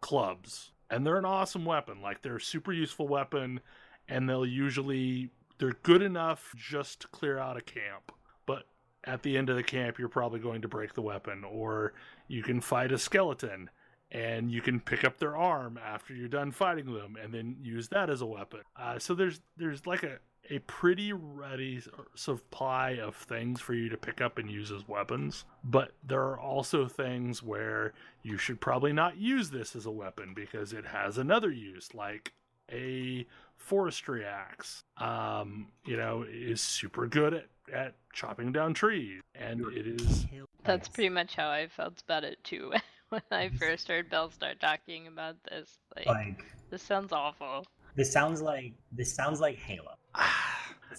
clubs, and they're an awesome weapon. Like, they're a super useful weapon, and they're good enough just to clear out a camp. But at the end of the camp, you're probably going to break the weapon, or you can fight a skeleton, and you can pick up their arm after you're done fighting them, and then use that as a weapon. So there's like a pretty ready supply of things for you to pick up and use as weapons. But there are also things where you should probably not use this as a weapon because it has another use, like a forestry axe. Is super good at chopping down trees, and it is. That's pretty much how I felt about it too. When I first heard Belle start talking about this, like, this sounds awful. This sounds like Halo.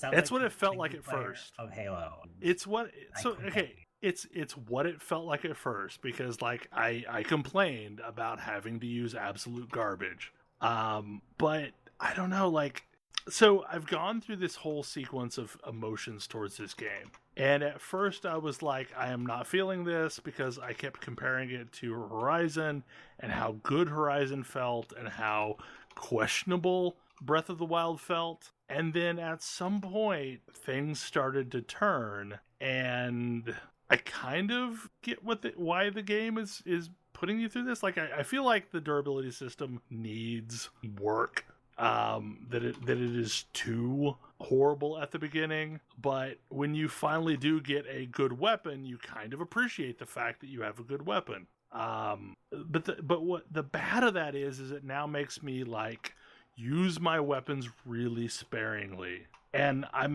That's what it felt like at first. Of Halo. It's what. So okay, it's what it felt like at first, because, like, I complained about having to use absolute garbage. But I don't know, like, so I've gone through this whole sequence of emotions towards this game. And at first I was like, I am not feeling this, because I kept comparing it to Horizon and how good Horizon felt and how questionable Breath of the Wild felt. And then at some point things started to turn, and I kind of get why the game is putting you through this. Like, I feel like the durability system needs work. That it is too horrible at the beginning, but when you finally do get a good weapon, you kind of appreciate the fact that you have a good weapon. But what the bad of that is it now makes me, like, use my weapons really sparingly. And I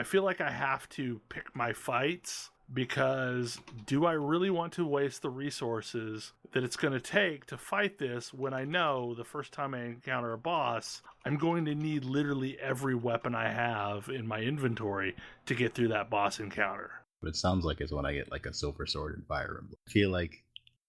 feel like I have to pick my fights, because do I really want to waste the resources that it's going to take to fight this when I know the first time I encounter a boss, I'm going to need literally every weapon I have in my inventory to get through that boss encounter? But it sounds like it's when I get like a silver sword in Fire Emblem. I feel like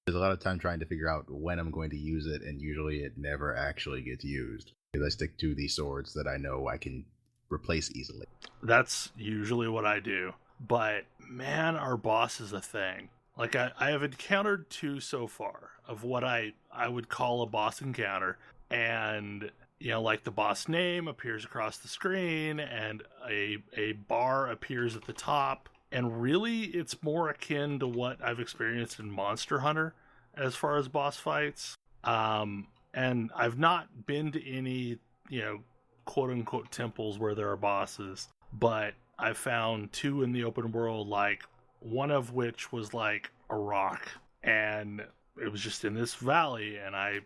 there's a lot of time trying to figure out when I'm going to use it, and usually it never actually gets used, because I stick to the swords that I know I can replace easily. That's usually what I do. But man, our boss is a thing. Like I have encountered 2 so far of what I would call a boss encounter, and like the boss name appears across the screen and a bar appears at the top, and really it's more akin to what I've experienced in Monster Hunter as far as boss fights. And I've not been to any quote unquote temples where there are bosses, but I found 2 in the open world, like one of which was like a rock, and it was just in this valley, and I,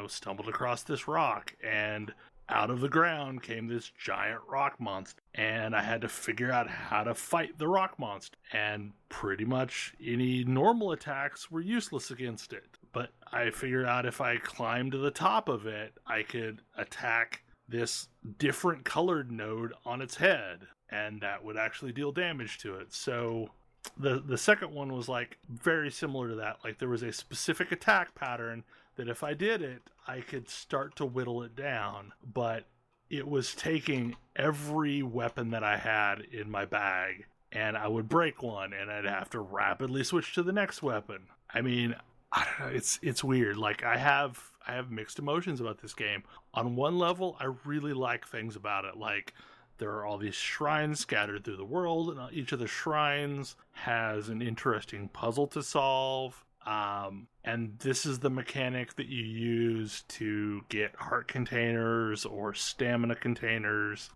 stumbled across this rock, and out of the ground came this giant rock monster, and I had to figure out how to fight the rock monster, and pretty much any normal attacks were useless against it. But I figured out if I climbed to the top of it, I could attack this different colored node on its head, and that would actually deal damage to it. So the second one was like very similar to that. Like there was a specific attack pattern that if I did it, I could start to whittle it down, but it was taking every weapon that I had in my bag, and I would break one and I'd have to rapidly switch to the next weapon. I mean, I don't know, it's weird. Like I have mixed emotions about this game. On one level, I really like things about it. Like there are all these shrines scattered through the world, and each of the shrines has an interesting puzzle to solve. And this is the mechanic that you use to get heart containers or stamina containers.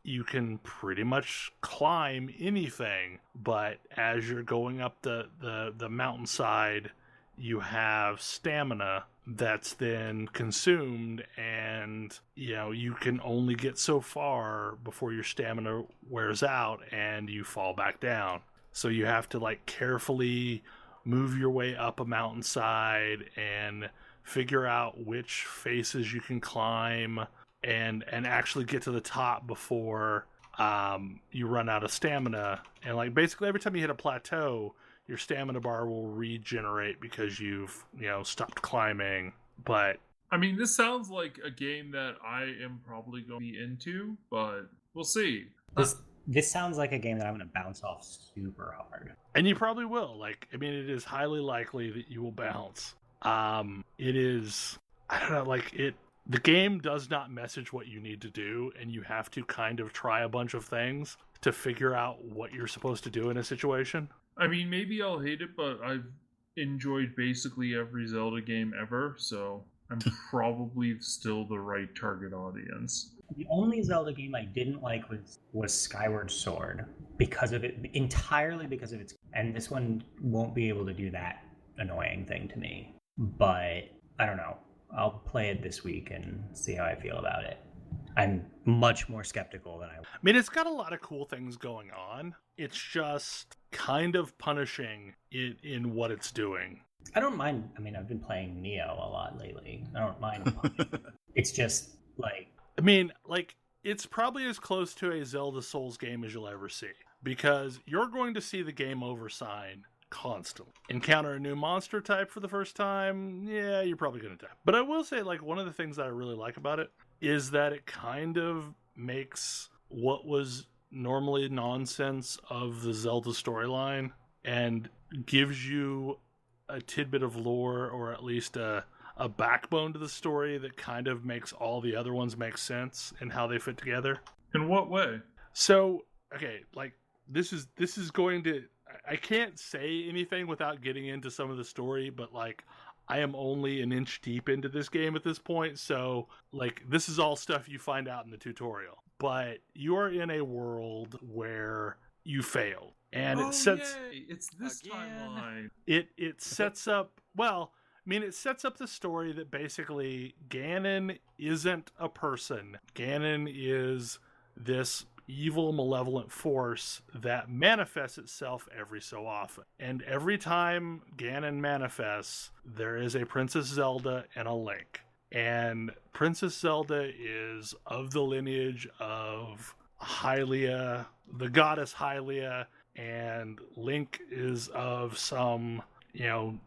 You can pretty much climb anything, but as you're going up the mountainside, you have stamina that's then consumed, and you can only get so far before your stamina wears out and you fall back down. So you have to like carefully move your way up a mountainside and figure out which faces you can climb and actually get to the top before you run out of stamina. And like basically every time you hit a plateau, your stamina bar will regenerate because you've stopped climbing. But I mean, this sounds like a game that I am probably going to be into, but we'll see. This sounds like a game that I'm going to bounce off super hard. And you probably will. Like, I mean, it is highly likely that you will bounce. It is, I don't know, like the game does not message what you need to do, and you have to kind of try a bunch of things to figure out what you're supposed to do in a situation. I mean, maybe I'll hate it, but I've enjoyed basically every Zelda game ever, so I'm probably still the right target audience. The only Zelda game I didn't like was Skyward Sword, entirely because of its, and this one won't be able to do that annoying thing to me. But I don't know. I'll play it this week and see how I feel about it. I'm much more skeptical than I mean, it's got a lot of cool things going on. It's just kind of punishing in what it's doing. I don't mind. I mean, I've been playing Neo a lot lately. I don't mind. It's just like... I mean, like, it's probably as close to a Zelda Souls game as you'll ever see. Because you're going to see the game over sign constantly. Encounter a new monster type for the first time, yeah, you're probably going to die. But I will say, like, one of the things that I really like about it is that it kind of makes what was normally nonsense of the Zelda storyline and gives you a tidbit of lore, or at least a backbone to the story that kind of makes all the other ones make sense and how they fit together. In what way? So, okay, like, this is going to... I can't say anything without getting into some of the story, but, like, I am only an inch deep into this game at this point, so, like, this is all stuff you find out in the tutorial. But you are in a world where you failed. And it sets... Yay! It's this timeline. It sets up... Well, I mean, it sets up the story that basically Ganon isn't a person. Ganon is this evil, malevolent force that manifests itself every so often. And every time Ganon manifests, there is a Princess Zelda and a Link. And Princess Zelda is of the lineage of Hylia, the goddess Hylia, and Link is of some,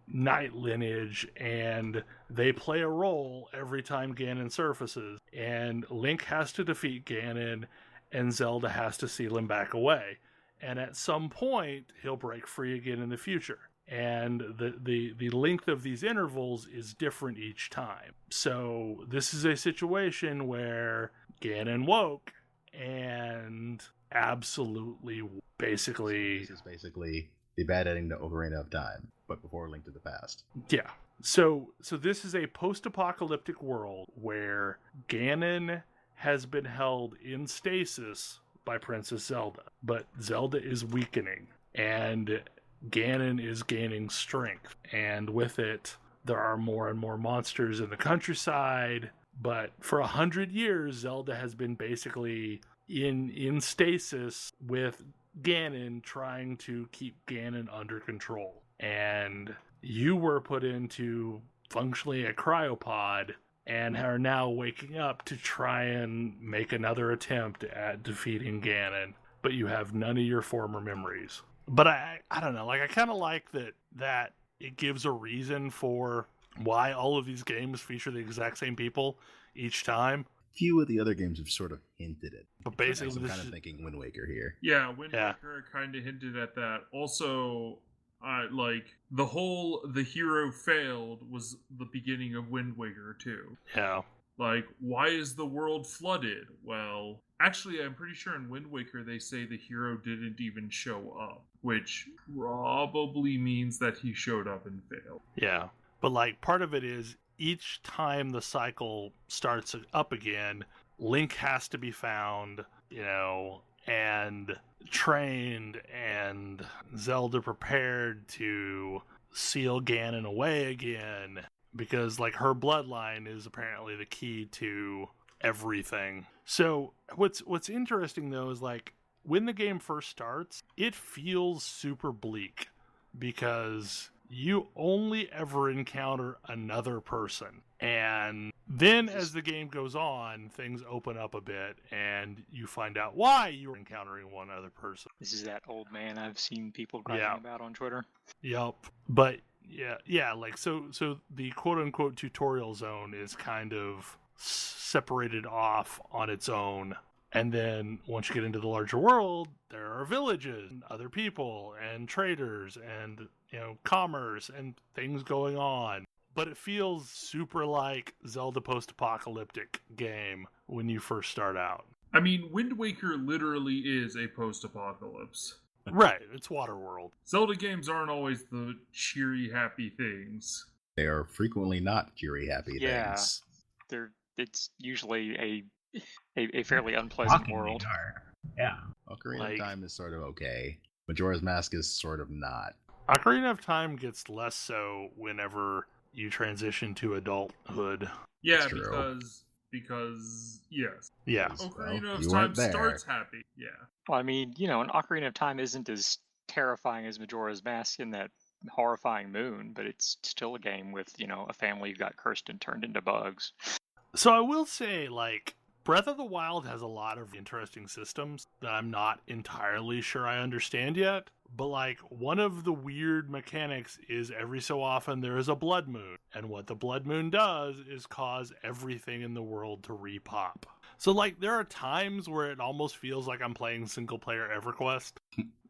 knight lineage, and they play a role every time Ganon surfaces. And Link has to defeat Ganon, and Zelda has to seal him back away. And at some point, he'll break free again in the future. And the length of these intervals is different each time. So this is a situation where Ganon woke and absolutely basically... This is basically the bad ending to Ocarina of Time, but before Link to the Past. Yeah. So this is a post-apocalyptic world where Ganon has been held in stasis by Princess Zelda, but Zelda is weakening, and Ganon is gaining strength, and with it, there are more and more monsters in the countryside, but for 100 years, Zelda has been basically in stasis with Ganon, trying to keep Ganon under control. And you were put into functionally a cryopod and are now waking up to try and make another attempt at defeating Ganon, but you have none of your former memories. But I don't know, I kind of like that it gives a reason for why all of these games feature the exact same people each time. Few of the other games have sort of hinted it. But basically, I'm kind of thinking Wind Waker here. Yeah, Wind Waker kind of hinted at that. Also, the hero failed was the beginning of Wind Waker too. Yeah. Why is the world flooded? Well, actually, I'm pretty sure in Wind Waker they say the hero didn't even show up, which probably means that he showed up and failed. Yeah. But part of it is each time the cycle starts up again, Link has to be found, and trained, and Zelda prepared to seal Ganon away again, because her bloodline is apparently the key to everything. So what's interesting though is when the game first starts, it feels super bleak because you only ever encounter another person. And then as the game goes on, things open up a bit and you find out why you're encountering one other person. This is that old man I've seen people grinding about on Twitter. Yep. But yeah, so the quote-unquote tutorial zone is kind of separated off on its own. And then once you get into the larger world, there are villages and other people and traders and, commerce and things going on. But it feels super like Zelda post-apocalyptic game when you first start out. I mean, Wind Waker literally is a post-apocalypse. Right, it's Waterworld. Zelda games aren't always the cheery, happy things. They are frequently not cheery, happy things. It's usually a fairly unpleasant world. Yeah. Ocarina of Time is sort of okay. Majora's Mask is sort of not. Ocarina of Time gets less so whenever you transition to adulthood. Yeah, because yes. Yeah. Ocarina of Time starts happy. Yeah. Well, I mean, an Ocarina of Time isn't as terrifying as Majora's Mask in that horrifying moon, but it's still a game with, a family who got cursed and turned into bugs. So I will say, Breath of the Wild has a lot of interesting systems that I'm not entirely sure I understand yet. But one of the weird mechanics is every so often there is a blood moon. And what the blood moon does is cause everything in the world to repop. So there are times where it almost feels like I'm playing single player EverQuest.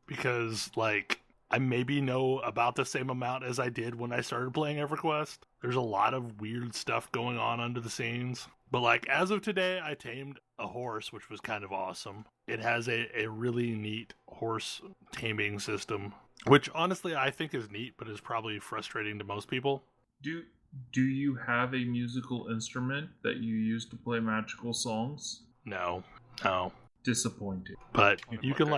Because I maybe know about the same amount as I did when I started playing EverQuest. There's a lot of weird stuff going on under the scenes. But as of today, I tamed a horse, which was kind of awesome. It has a really neat horse taming system, which honestly I think is neat, but is probably frustrating to most people. Do you have a musical instrument that you use to play magical songs? No. Disappointing. But you can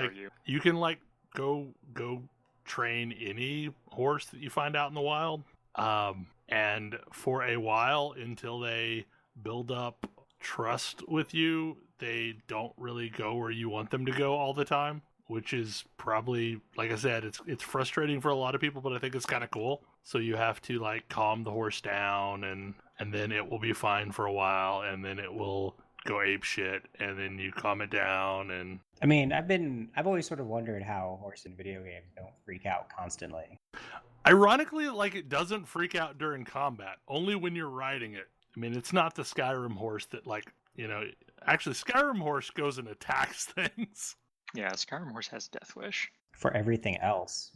go train any horse that you find out in the wild. And for a while, until they build up trust with you, they don't really go where you want them to go all the time, which is probably, like I said, it's frustrating for a lot of people, but I think it's kind of cool. So you have to like calm the horse down, and then it will be fine for a while, and then it will go ape shit, and then you calm it down. And I mean, I've always sort of wondered how horse in video games don't freak out constantly. ironically, like, it doesn't freak out during combat, only when you're riding it. I mean, it's not the Skyrim horse that, like, you know, actually Skyrim horse goes and attacks things. Yeah, Skyrim horse has Death Wish. For everything else,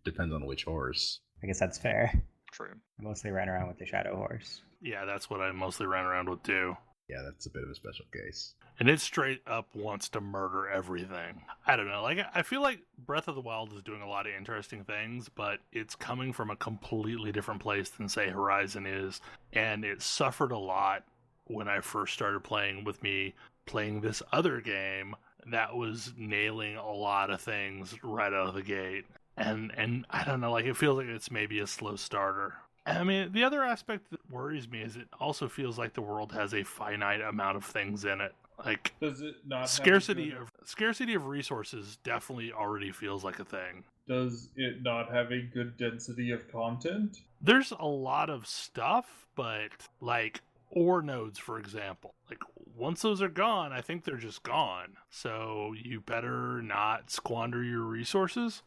Depends on which horse. I guess that's fair. True. I mostly ran around with the shadow horse. Yeah, that's what I mostly ran around with too. Yeah, that's a bit of a special case. And it straight up wants to murder everything. I don't know. Like, I feel like Breath of the Wild is doing a lot of interesting things, but it's coming from a completely different place than, say, Horizon is. And it suffered a lot when I first started playing, with me playing this other game that was nailing a lot of things right out of the gate. And I don't know, like, it feels like it's maybe a slow starter. I mean, the other aspect that worries me is it also feels like the world has a finite amount of things in it. Like, Does it not scarcity have scarcity of resources definitely already feels like a thing. Does it not have a good density of content? There's a lot of stuff, but like ore nodes, for example, like once those are gone, I think they're just gone. So you better not squander your resources.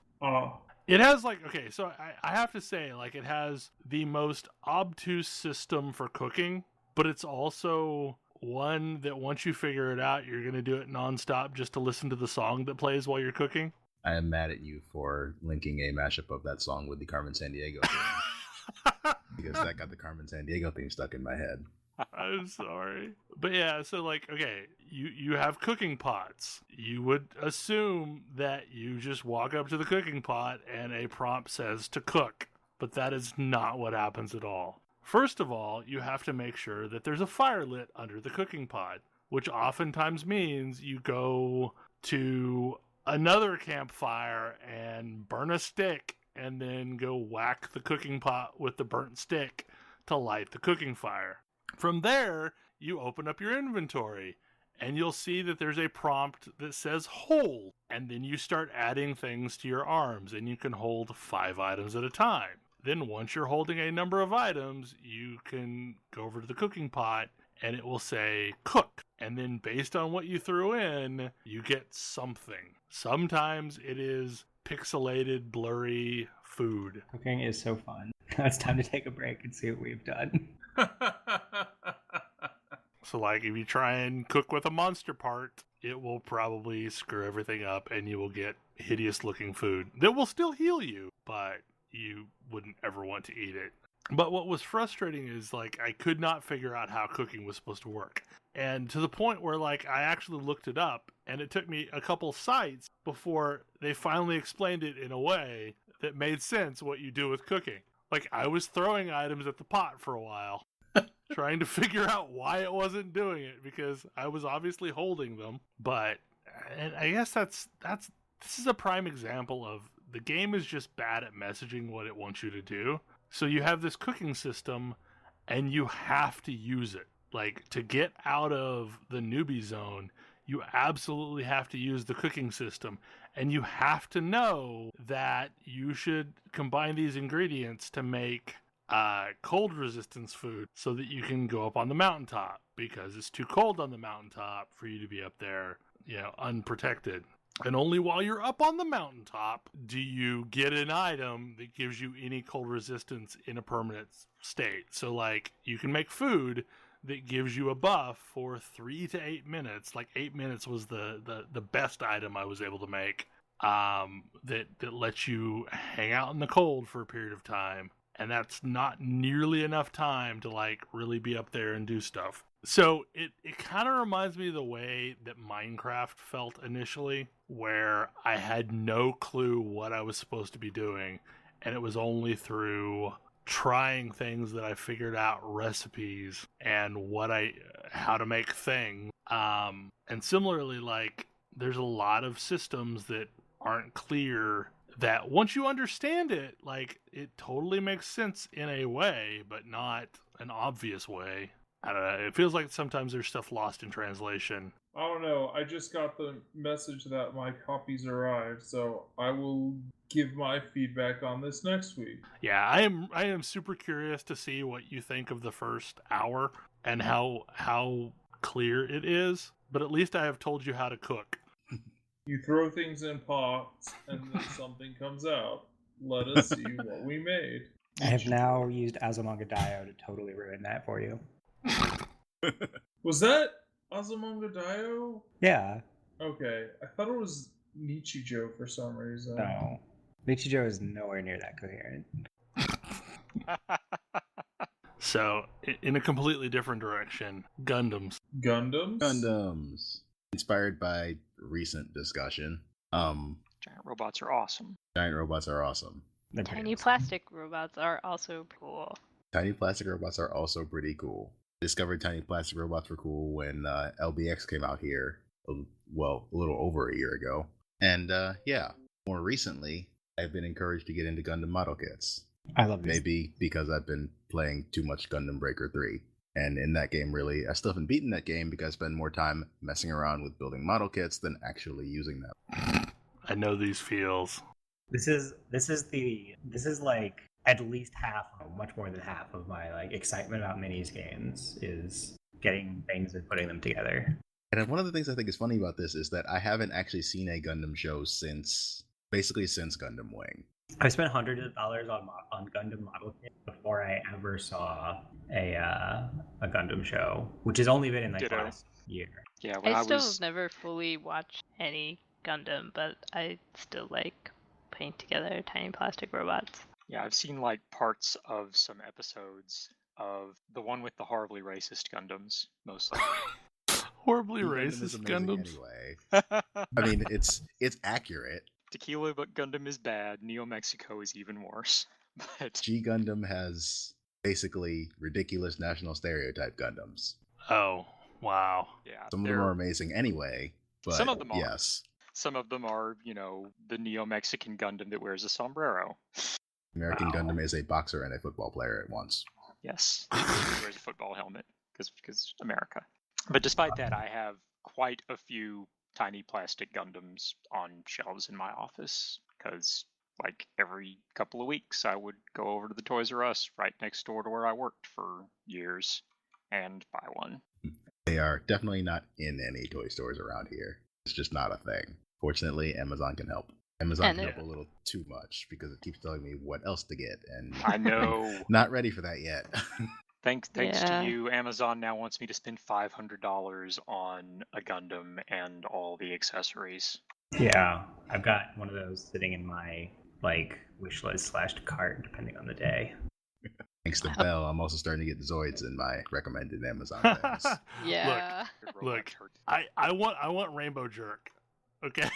It has, like, okay, so I have to say, like, it has the most obtuse system for cooking, but it's also one that once you figure it out, you're going to do it nonstop just to listen to the song that plays while you're cooking. I am mad at you for linking a mashup of that song with the Carmen Sandiego theme. Because that got the Carmen Sandiego theme stuck in my head. I'm sorry. But yeah, so, like, okay, you have cooking pots. You would assume that you just walk up to the cooking pot and a prompt says to cook, but that is not what happens at all. First of all, you have to make sure that there's a fire lit under the cooking pot, which oftentimes means you go to another campfire and burn a stick and then go whack the cooking pot with the burnt stick to light the cooking fire. From there, you open up your inventory, and you'll see that there's a prompt that says hold, and then you start adding things to your arms, and you can hold 5 items at a time. Then once you're holding a number of items, you can go over to the cooking pot, and it will say cook. And then based on what you threw in, you get something. Sometimes it is pixelated, blurry food. Cooking is so fun. It's time to take a break and see what we've done. So, like, if you try and cook with a monster part, it will probably screw everything up, and you will get hideous-looking food that will still heal you, but you wouldn't ever want to eat it. But what was frustrating is, like, I could not figure out how cooking was supposed to work. And to the point where, like, I actually looked it up, and it took me a couple sites before they finally explained it in a way that made sense what you do with cooking. Like, I was throwing items at the pot for a while, trying to figure out why it wasn't doing it, because I was obviously holding them. But, and I guess this is a prime example of the game is just bad at messaging what it wants you to do. So you have this cooking system, and you have to use it. Like, to get out of the newbie zone, you absolutely have to use the cooking system. And you have to know that you should combine these ingredients to make cold resistance food so that you can go up on the mountaintop, because it's too cold on the mountaintop for you to be up there, you know, unprotected. And only while you're up on the mountaintop do you get an item that gives you any cold resistance in a permanent state. So, like, you can make food that gives you a buff for 3 to 8 minutes. Like, 8 minutes was the best item I was able to make, that lets you hang out in the cold for a period of time. And that's not nearly enough time to, like, really be up there and do stuff. So it kind of reminds me of the way that Minecraft felt initially, where I had no clue what I was supposed to be doing, and it was only through trying things that I figured out recipes and how to make things. And similarly, like, there's a lot of systems that aren't clear, that once you understand it, like, it totally makes sense in a way, but not an obvious way. I don't know. It feels like sometimes there's stuff lost in translation, I don't know. I just got the message that my copies arrived, so I will give my feedback on this next week. Yeah, I am super curious to see what you think of the first hour and how clear it is. But at least I have told you how to cook. You throw things in pots, and then something comes out. Let us see what we made. I have now used Azumanga Daioh to totally ruin that for you. Was that Azumanga Daioh? Yeah. Okay, I thought it was Nichijou for some reason. No. Nichijou is nowhere near that coherent. So, in a completely different direction, Gundams. Gundams? Inspired by recent discussion. Giant robots are awesome. Giant robots are awesome. They're pretty Tiny awesome. plastic robots are also cool. Tiny plastic robots are also pretty cool. Discovered tiny plastic robots were cool when LBX came out here, a little over a year ago. And yeah, more recently, I've been encouraged to get into Gundam model kits. I love this. Maybe because I've been playing too much Gundam Breaker 3. And in that game, really, I still haven't beaten that game because I spend more time messing around with building model kits than actually using them. I know these feels. This is like at least half, much more than half of my like excitement about minis games is getting things and putting them together. And one of the things I think is funny about this is that I haven't actually seen a Gundam show since Gundam Wing. I spent hundreds of dollars on Gundam model kits before I ever saw a Gundam show, which has only been in like Ditto. last year. Yeah, when I I still was have never fully watched any Gundam, but I still like putting together tiny plastic robots. Yeah, I've seen like parts of some episodes of the one with the horribly racist Gundams, mostly. Horribly Gundam is racist amazing Gundams. anyway. I mean, it's accurate. Tequila but Gundam is bad. Neo Mexico is even worse. But G Gundam has basically ridiculous national stereotype Gundams. Oh, wow. yeah, Some of them are amazing anyway, but Some of them are. yes. Some of them are, the Neo Mexican Gundam that wears a sombrero. American Wow. Gundam is a boxer and a football player at once. Yes, he wears a football helmet because America. But despite that, I have quite a few tiny plastic Gundams on shelves in my office because, like, every couple of weeks I would go over to the Toys R Us right next door to where I worked for years and buy one. They are definitely not in any toy stores around here. It's just not a thing. Fortunately, Amazon can help. Amazon And can it- help a little too much because it keeps telling me what else to get, and I know. not ready for that yet. Thanks Yeah. to you, Amazon now wants me to spend $500 on a Gundam and all the accessories. Yeah, I've got one of those sitting in my like wish list / cart, depending on the day. Thanks to Bell, I'm also starting to get Zoids in my recommended Amazon things. Yeah. Robot Look, turkey. I want Rainbow Jerk. Okay?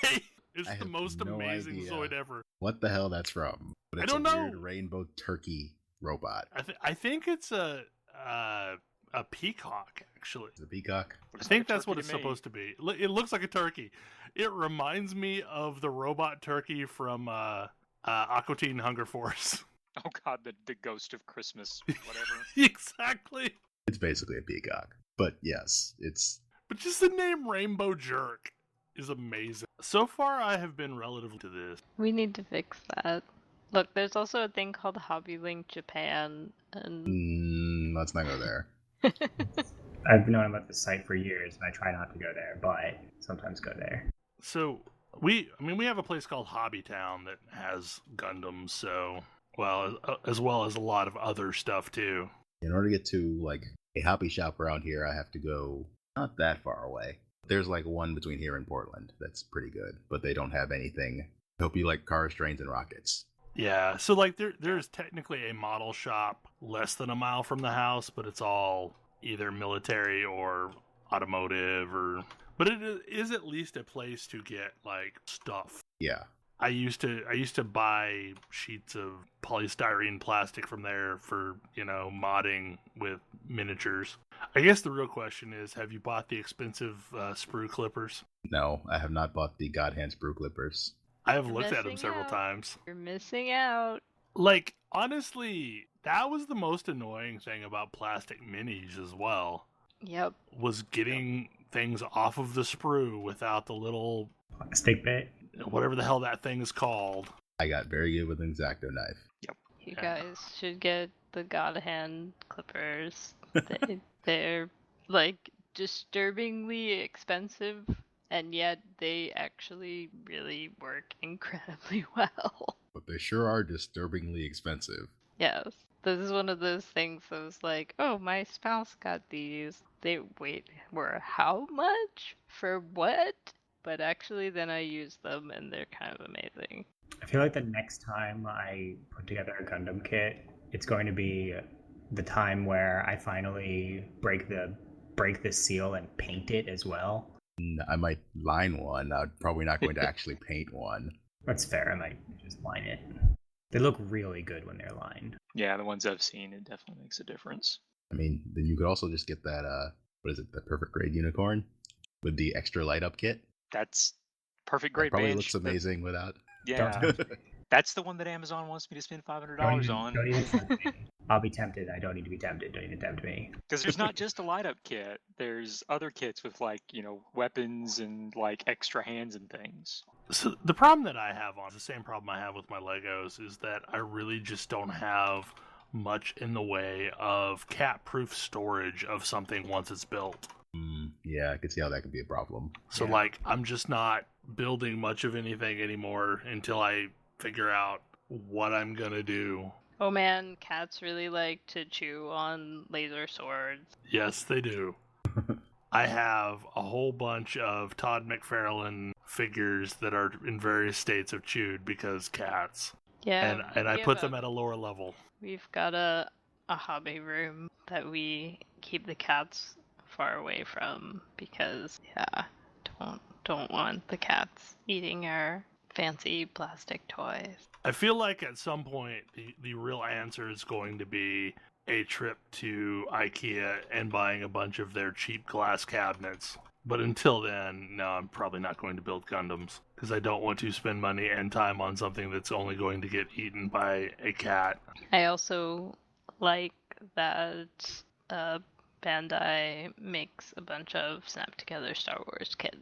It's I the have most no amazing idea. Zoid ever. What the hell that's from? But I it's don't a weird know. rainbow turkey robot. I think it's a peacock, actually. Is it a peacock? I think that's what it's supposed to be. It looks like a turkey. It reminds me of the robot turkey from Aqua Teen Hunger Force. Oh god, the ghost of Christmas, whatever. Exactly. It's basically a peacock. But yes, it's But just the name Rainbow Jerk is amazing. So far, I have been relative to this. We need to fix that. Look, there's also a thing called Hobby Link Japan, and let's not go there. I've known about this site for years, and I try not to go there, but sometimes go there. So we have a place called Hobby Town that has Gundams. So as well as a lot of other stuff too. In order to get to like a hobby shop around here, I have to go not that far away. There's like one between here and Portland that's pretty good, but they don't have anything. I hope you like cars, trains, and rockets. Yeah, so like there's technically a model shop less than a mile from the house, but it's all either military or automotive but it is at least a place to get like stuff. Yeah. I used to buy sheets of polystyrene plastic from there for, modding with miniatures. I guess the real question is, have you bought the expensive sprue clippers? No, I have not bought the God Hand Sprue Clippers. I have You're looked at them missing several out. times. you're missing out. Like, honestly, that was the most annoying thing about plastic minis as well, Yep. was getting things off of the sprue without the little Plastic bit. whatever the hell that thing is called. I got very good with an X-Acto knife. You guys should get the God Hand clippers. They're like disturbingly expensive, and yet they actually really work incredibly well. But they sure are disturbingly expensive. Yes. This is one of those things that was like, oh, my spouse got these. Were how much? For what? But actually, then I use them, and they're kind of amazing. I feel like the next time I put together a Gundam kit, it's going to be the time where I finally break the seal and paint it as well. I might line one. I'm probably not going to actually paint one. That's fair. I might just line it. They look really good when they're lined. Yeah, the ones I've seen, it definitely makes a difference. I mean, then you could also just get that, what is it, the perfect grade unicorn with the extra light up kit. That's perfect grade. Probably bench. looks amazing without. Yeah, that's the one that Amazon wants me to spend $500 on. Don't even tempt me. I'll be tempted. I don't need to be tempted. Don't even tempt me. Because there's not just a light up kit. There's other kits with weapons and like extra hands and things. So the problem that I have the same problem I have with my Legos is that I really just don't have much in the way of cat-proof storage of something once it's built. Yeah, I could see how that could be a problem. So I'm just not building much of anything anymore until I figure out what I'm gonna do. Oh man, cats really like to chew on laser swords. Yes, they do. I have a whole bunch of Todd McFarlane figures that are in various states of chewed because cats. Yeah. And I put them at a lower level. We've got a hobby room that we keep the cats far away from because don't want the cats eating our fancy plastic toys. I feel like at some point the real answer is going to be a trip to IKEA and buying a bunch of their cheap glass cabinets. But until then, no, I'm probably not going to build Gundams because I don't want to spend money and time on something that's only going to get eaten by a cat. I also like that Bandai makes a bunch of snap-together Star Wars kits.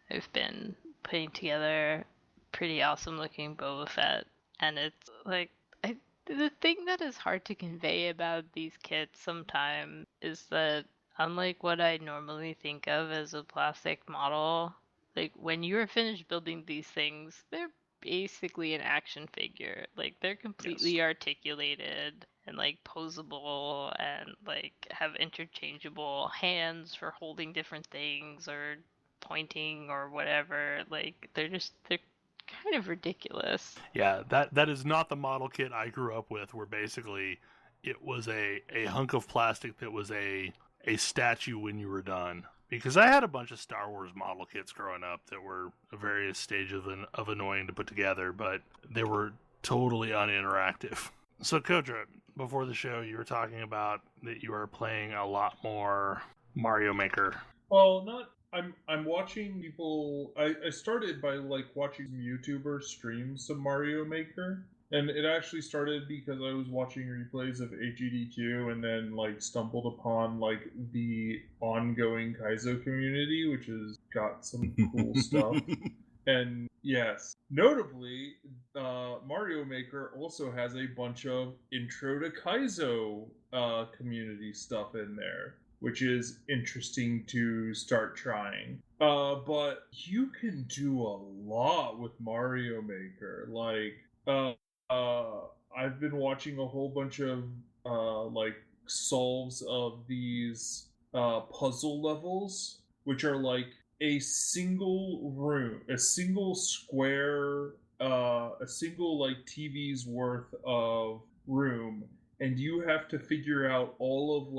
I've been putting together pretty awesome looking Boba Fett, and it's like the thing that is hard to convey about these kits sometimes is that unlike what I normally think of as a plastic model, like when you're finished building these things, they're basically an action figure. Like they're completely articulated and like posable and like have interchangeable hands for holding different things or pointing or whatever. Like they're kind of ridiculous. Yeah, that is not the model kit I grew up with, where basically it was a hunk of plastic that was a statue when you were done. Because I had a bunch of Star Wars model kits growing up that were various stages of annoying to put together, but they were totally uninteractive. So Kodra, before the show, you were talking about that you are playing a lot more Mario Maker. Well, not. I'm watching people. I started by watching YouTubers stream some Mario Maker, and it actually started because I was watching replays of HEDQ, and then stumbled upon the ongoing Kaizo community, which has got some cool stuff. And yes, notably, Mario Maker also has a bunch of Intro to Kaizo community stuff in there, which is interesting to start trying. But you can do a lot with Mario Maker. I've been watching a whole bunch of solves of these puzzle levels, which are a single room, a single square, a single TV's worth of room, and you have to figure out all of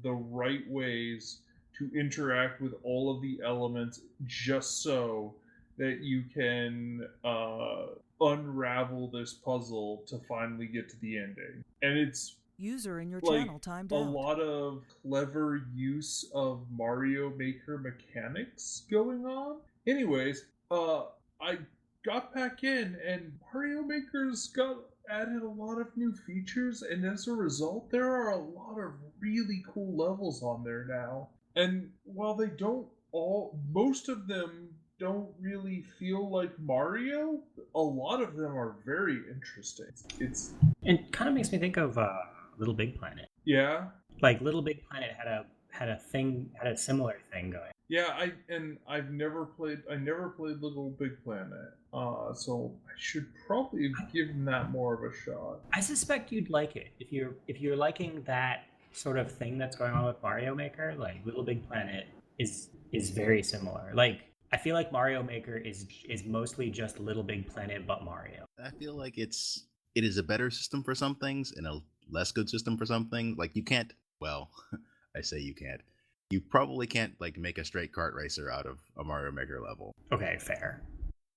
the right ways to interact with all of the elements just so that you can unravel this puzzle to finally get to the ending. And it's user in your channel timed out. A lot of clever use of Mario Maker mechanics going on. Anyways, I got back in, and Mario Maker's got added a lot of new features, and as a result, there are a lot of really cool levels on there now. And while they don't most of them don't really feel like Mario. A lot of them are very interesting. It kind of makes me think of Little Big Planet. Yeah. Like Little Big Planet had a similar thing going. Yeah, I've never played Little Big Planet. So I should probably have given that more of a shot. I suspect you'd like it if you're liking that sort of thing that's going on with Mario Maker. Like Little Big Planet is very similar. Like I feel like Mario Maker is mostly just Little Big Planet but Mario. I feel like it is a better system for some things and a less good system for some things. Like you can't. Well, I say you can't. You probably can't like make a straight kart racer out of a Mario Maker level. Okay, fair.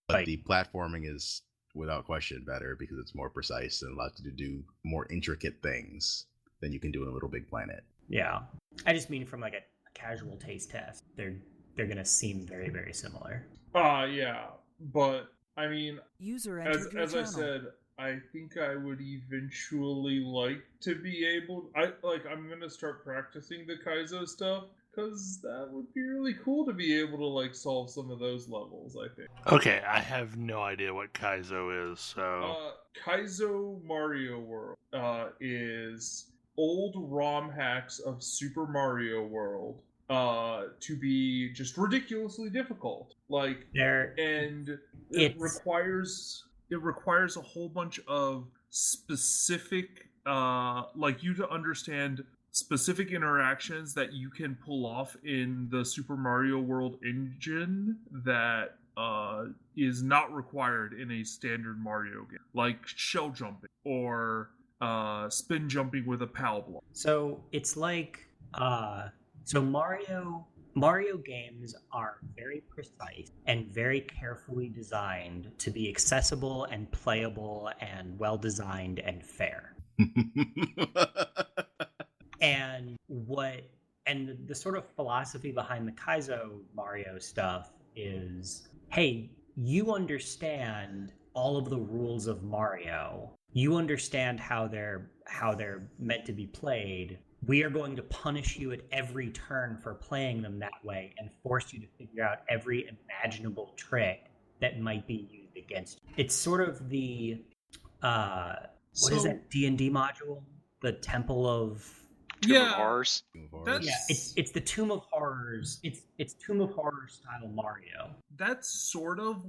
But Like, the platforming is without question better because it's more precise and allows you to do more intricate things than you can do in a Little Big Planet. yeah. I just mean from like a casual taste test. They're gonna seem very, very similar. Yeah. But I mean, User entered your as channel. I said, I think I would eventually like to be able. I'm gonna start practicing the Kaizo stuff because that would be really cool to be able to like solve some of those levels. I think. Okay, I have no idea what Kaizo is, so Kaizo Mario World is old ROM hacks of Super Mario World to be just ridiculously difficult. Like it requires a whole bunch of specific like you to understand specific interactions that you can pull off in the Super Mario World engine that is not required in a standard Mario game, like shell jumping or spin jumping with a PAL block. So it's like so Mario games are very precise and very carefully designed to be accessible and playable and well designed and fair. And the sort of philosophy behind the Kaizo Mario stuff is, hey, you understand all of the rules of Mario. You understand how they're meant to be played. We are going to punish you at every turn for playing them that way and force you to figure out every imaginable trick that might be used against you. It's sort of the what is that D&D module? The Temple of Tomb of Horrors. Yeah, it's the Tomb of Horrors. It's Tomb of Horrors style Mario. That's sort of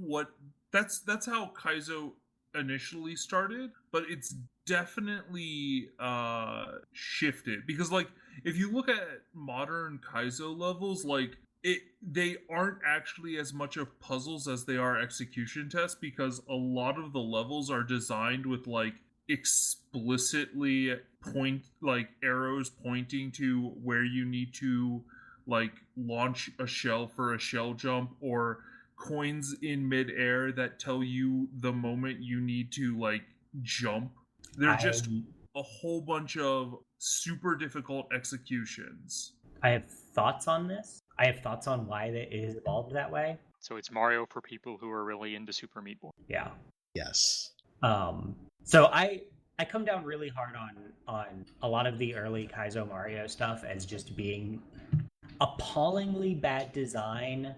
that's how Kaizo initially started, but it's definitely shifted because like if you look at modern Kaizo levels, like they aren't actually as much of puzzles as they are execution tests because a lot of the levels are designed with like explicitly arrows pointing to where you need to like launch a shell for a shell jump or coins in midair that tell you the moment you need to like jump. They're just a whole bunch of super difficult executions. I have thoughts on this. I have thoughts on why it is evolved that way. So it's Mario for people who are really into Super Meat Boy. Yeah. Yes. So I come down really hard on a lot of the early Kaizo Mario stuff as just being appallingly bad design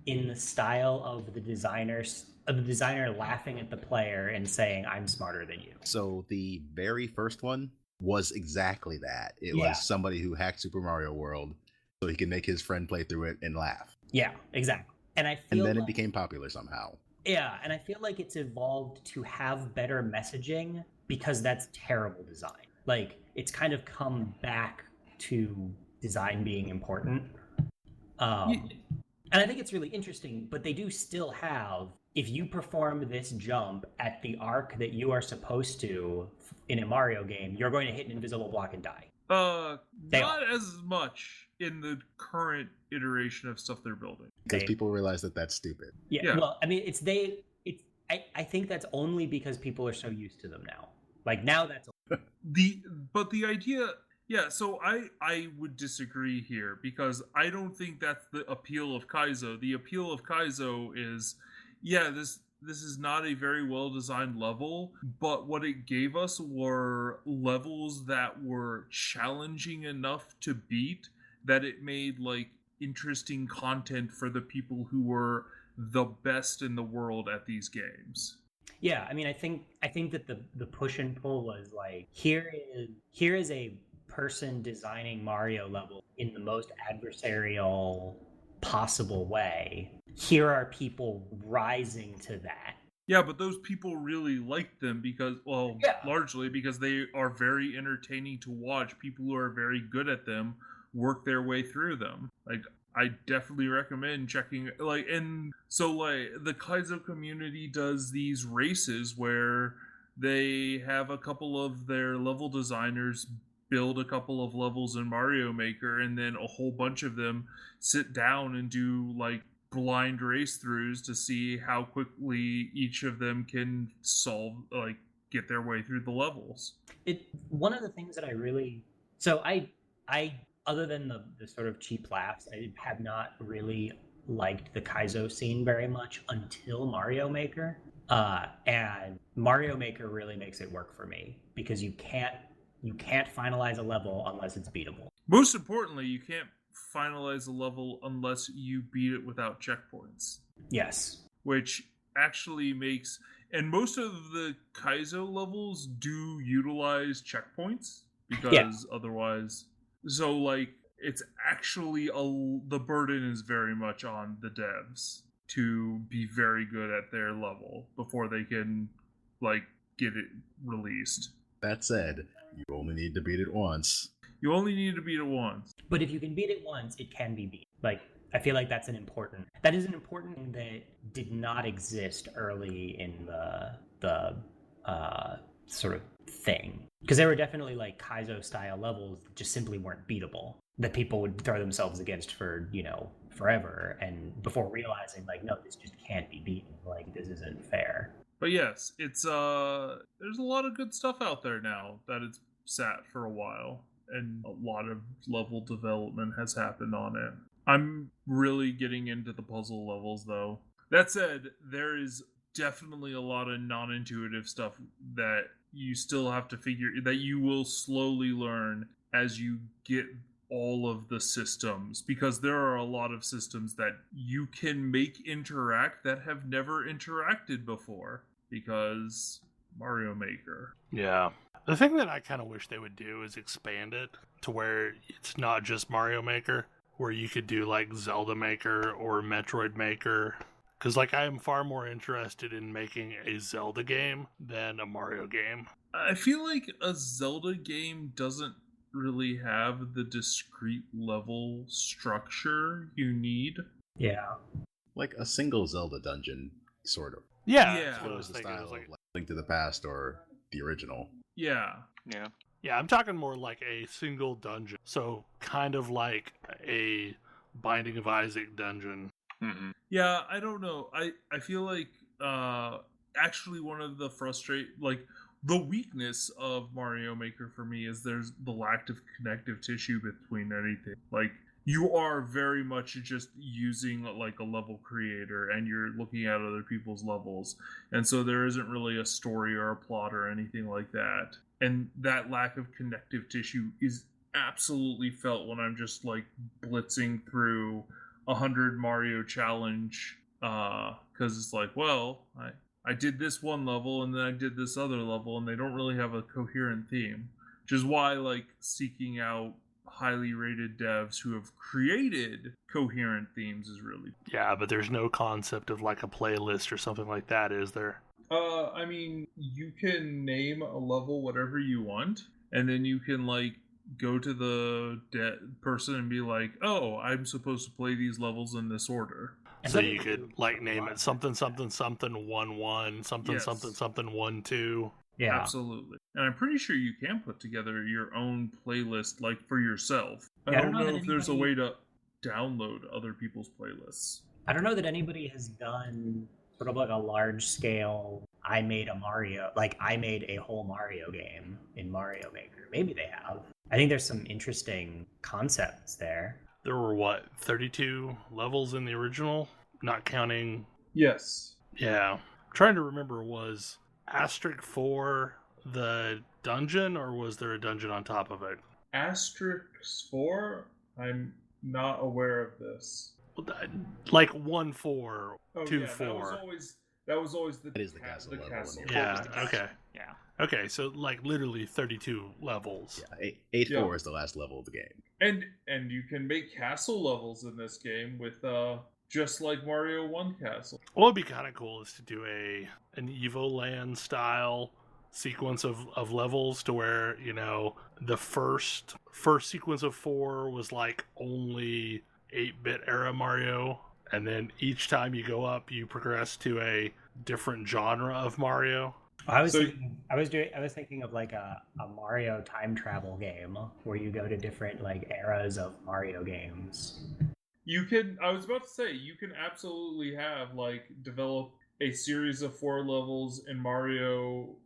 in the style of the designer laughing at the player and saying, I'm smarter than you. So the very first one was exactly that. It was somebody who hacked Super Mario World so he could make his friend play through it and laugh. Yeah, exactly. And then it became popular somehow. Yeah, and I feel like it's evolved to have better messaging because that's terrible design. Like, it's kind of come back to design being important. And I think it's really interesting, but they do still have, if you perform this jump at the arc that you are supposed to in a Mario game, you're going to hit an invisible block and die. Not as much in the current iteration of stuff they're building. Because people realize that that's stupid. Yeah, well, I mean, I think that's only because people are so used to them now. Like, now that's... the idea... Yeah, so I would disagree here because I don't think that's the appeal of Kaizo. The appeal of Kaizo is, this is not a very well-designed level, but what it gave us were levels that were challenging enough to beat that it made, like, interesting content for the people who were the best in the world at these games. Yeah, I mean, I think that the push and pull was like, here is a person designing Mario level in the most adversarial possible way. Here are people rising to that. Yeah, but those people really like them because, well, Yeah. largely because they are very entertaining to watch. People who are very good at them work their way through them. Like, I definitely recommend checking, like, and so, like, the Kaizo community does these races where they have a couple of their level designers build a couple of levels in Mario Maker, and then a whole bunch of them sit down and do, like, blind race throughs to see how quickly each of them can solve, like, get their way through the levels. One of the things that I really, so I other than the sort of cheap laughs, I have not really liked the Kaizo scene very much until Mario Maker. And Mario Maker really makes it work for me because you can't finalize a level unless it's beatable. Most importantly, you can't finalize a level unless you beat it without checkpoints. Yes. Which actually makes, and most of the Kaizo levels do utilize checkpoints because otherwise, so like it's actually the burden is very much on the devs to be very good at their level before they can like get it released. That said, you only need to beat it once. You only need to beat it once. But if you can beat it once, it can be beat. Like, I feel like that is an important thing that did not exist early in the sort of thing. Because there were definitely like Kaizo style levels that just simply weren't beatable, that people would throw themselves against for, forever, and before realizing like, no, this just can't be beaten. Like, this isn't fair. But yes, it's there's a lot of good stuff out there now that it's sat for a while, and a lot of level development has happened on it. I'm really getting into the puzzle levels though. That said, there is definitely a lot of non-intuitive stuff that you still have to figure, that you will slowly learn as you get all of the systems, because there are a lot of systems that you can make interact that have never interacted before because Mario Maker. Yeah. The thing that I kind of wish they would do is expand it to where it's not just Mario Maker, where you could do like Zelda Maker or Metroid Maker. Because like I am far more interested in making a Zelda game than a Mario game. I feel like a Zelda game doesn't really have the discrete level structure you need. Yeah. Like a single Zelda dungeon, sort of. Yeah. That's What was the style of like Link to the Past or the original? Yeah. Yeah, I'm talking more like a single dungeon. So kind of like a Binding of Isaac dungeon. Mm-hmm. Yeah, I don't know. I feel like actually one of the the weakness of Mario Maker for me is there's the lack of connective tissue between anything. Like, you are very much just using like a level creator and you're looking at other people's levels. And so there isn't really a story or a plot or anything like that. And that lack of connective tissue is absolutely felt when I'm just like blitzing through 100 Mario challenge, because it's like, well, I did this one level and then I did this other level, and they don't really have a coherent theme, which is why like seeking out highly rated devs who have created coherent themes is really Yeah, but there's no concept of like a playlist or something like that, is there? I mean, you can name a level whatever you want, and then you can like go to the person and be like, oh, I'm supposed to play these levels in this order. So you could like name it something something something 1-1, something Yes. something something 1-2. Yeah. Absolutely. And I'm pretty sure you can put together your own playlist like for yourself. I Yeah, don't know if there's a way to download other people's playlists. I don't know that anybody has done sort of like a large scale, I made a whole Mario game in Mario Maker. Maybe they have. I think there's some interesting concepts there. There were 32 levels in the original, not counting. Yes. Yeah. I'm trying to remember, was Asterisk 4 the dungeon, or was there a dungeon on top of it? Asterisk 4? I'm not aware of this. Like 1-4, Oh 2-4. yeah, that was always the It is the castle level castle. in the Yeah, was the castle. okay. Yeah. Okay, so like literally 32 levels. Yeah, 8-4 Yeah. is the last level of the game. And you can make castle levels in this game with just like Mario 1 castle. What would be kind of cool is to do an Evoland style sequence of levels to where, you know, the first sequence of 4 was like only 8-bit era Mario, and then each time you go up you progress to a different genre of Mario. I was thinking of like a Mario time travel game where you go to different like eras of Mario games. I was about to say, you can absolutely have, like, develop a series of 4 levels in Mario,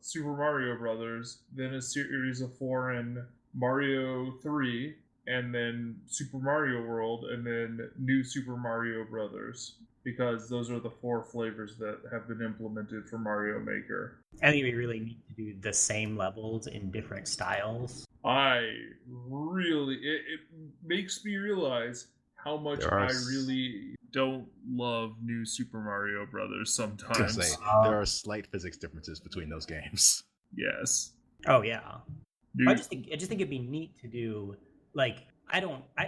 Super Mario Brothers, then a series of 4 in Mario 3, and then Super Mario World, and then New Super Mario Brothers. Because those are the 4 flavors that have been implemented for Mario Maker. I think it'd be really neat to do the same levels in different styles. It makes me realize how much I really don't love New Super Mario Brothers sometimes. There are slight physics differences between those games. Yes. Oh yeah. I just think it'd be neat to do, like,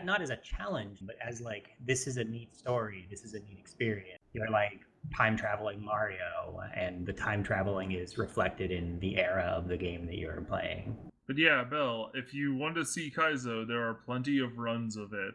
not as a challenge, but as like, this is a neat story, this is a neat experience. You're like time traveling Mario, and the time traveling is reflected in the era of the game that you're playing. But yeah, Bell, if you want to see Kaizo, there are plenty of runs of it.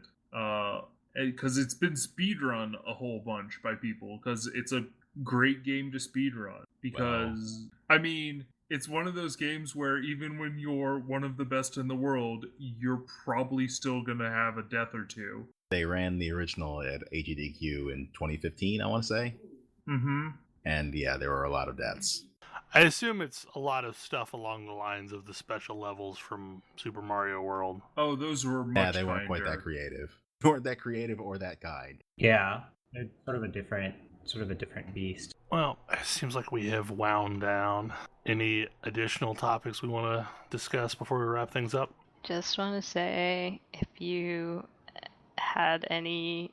Because it's been speedrun a whole bunch by people, because it's a great game to speedrun. Because, I mean, it's one of those games where even when you're one of the best in the world, you're probably still going to have a death or two. They ran the original at AGDQ in 2015, I want to say. Mm-hmm. And yeah, there were a lot of deaths. I assume it's a lot of stuff along the lines of the special levels from Super Mario World. Oh, those were much Yeah, they weren't quite that creative. They weren't that creative or that kind. Yeah, it's sort of a different beast. Well, it seems like we have wound down. Any additional topics we want to discuss before we wrap things up? Just want to say, if you had any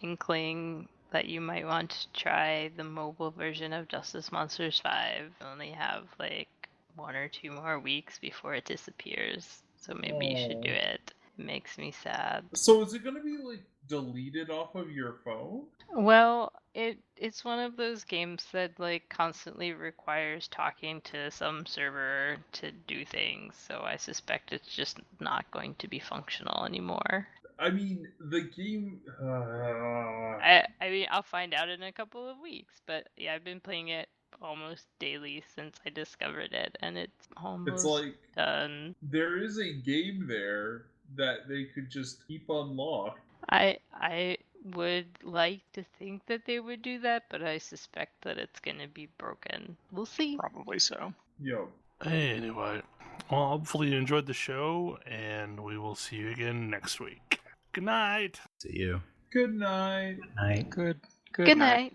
inkling that you might want to try the mobile version of Justice Monsters 5, you only have like 1 or 2 more weeks before it disappears. So maybe you should do it. It makes me sad. So is it going to be like deleted off of your phone? Well, it's one of those games that like constantly requires talking to some server to do things, so I suspect it's just not going to be functional anymore. I mean, the game... I mean, I'll find out in a couple of weeks, but yeah, I've been playing it almost daily since I discovered it, and it's almost done. There is a game there that they could just keep unlocked. I would like to think that they would do that, but I suspect that it's going to be broken. We'll see. Probably so. Yo. Anyway, well, hopefully you enjoyed the show, and we will see you again next week. Good night. See you. Good night. Good night. Good Good night.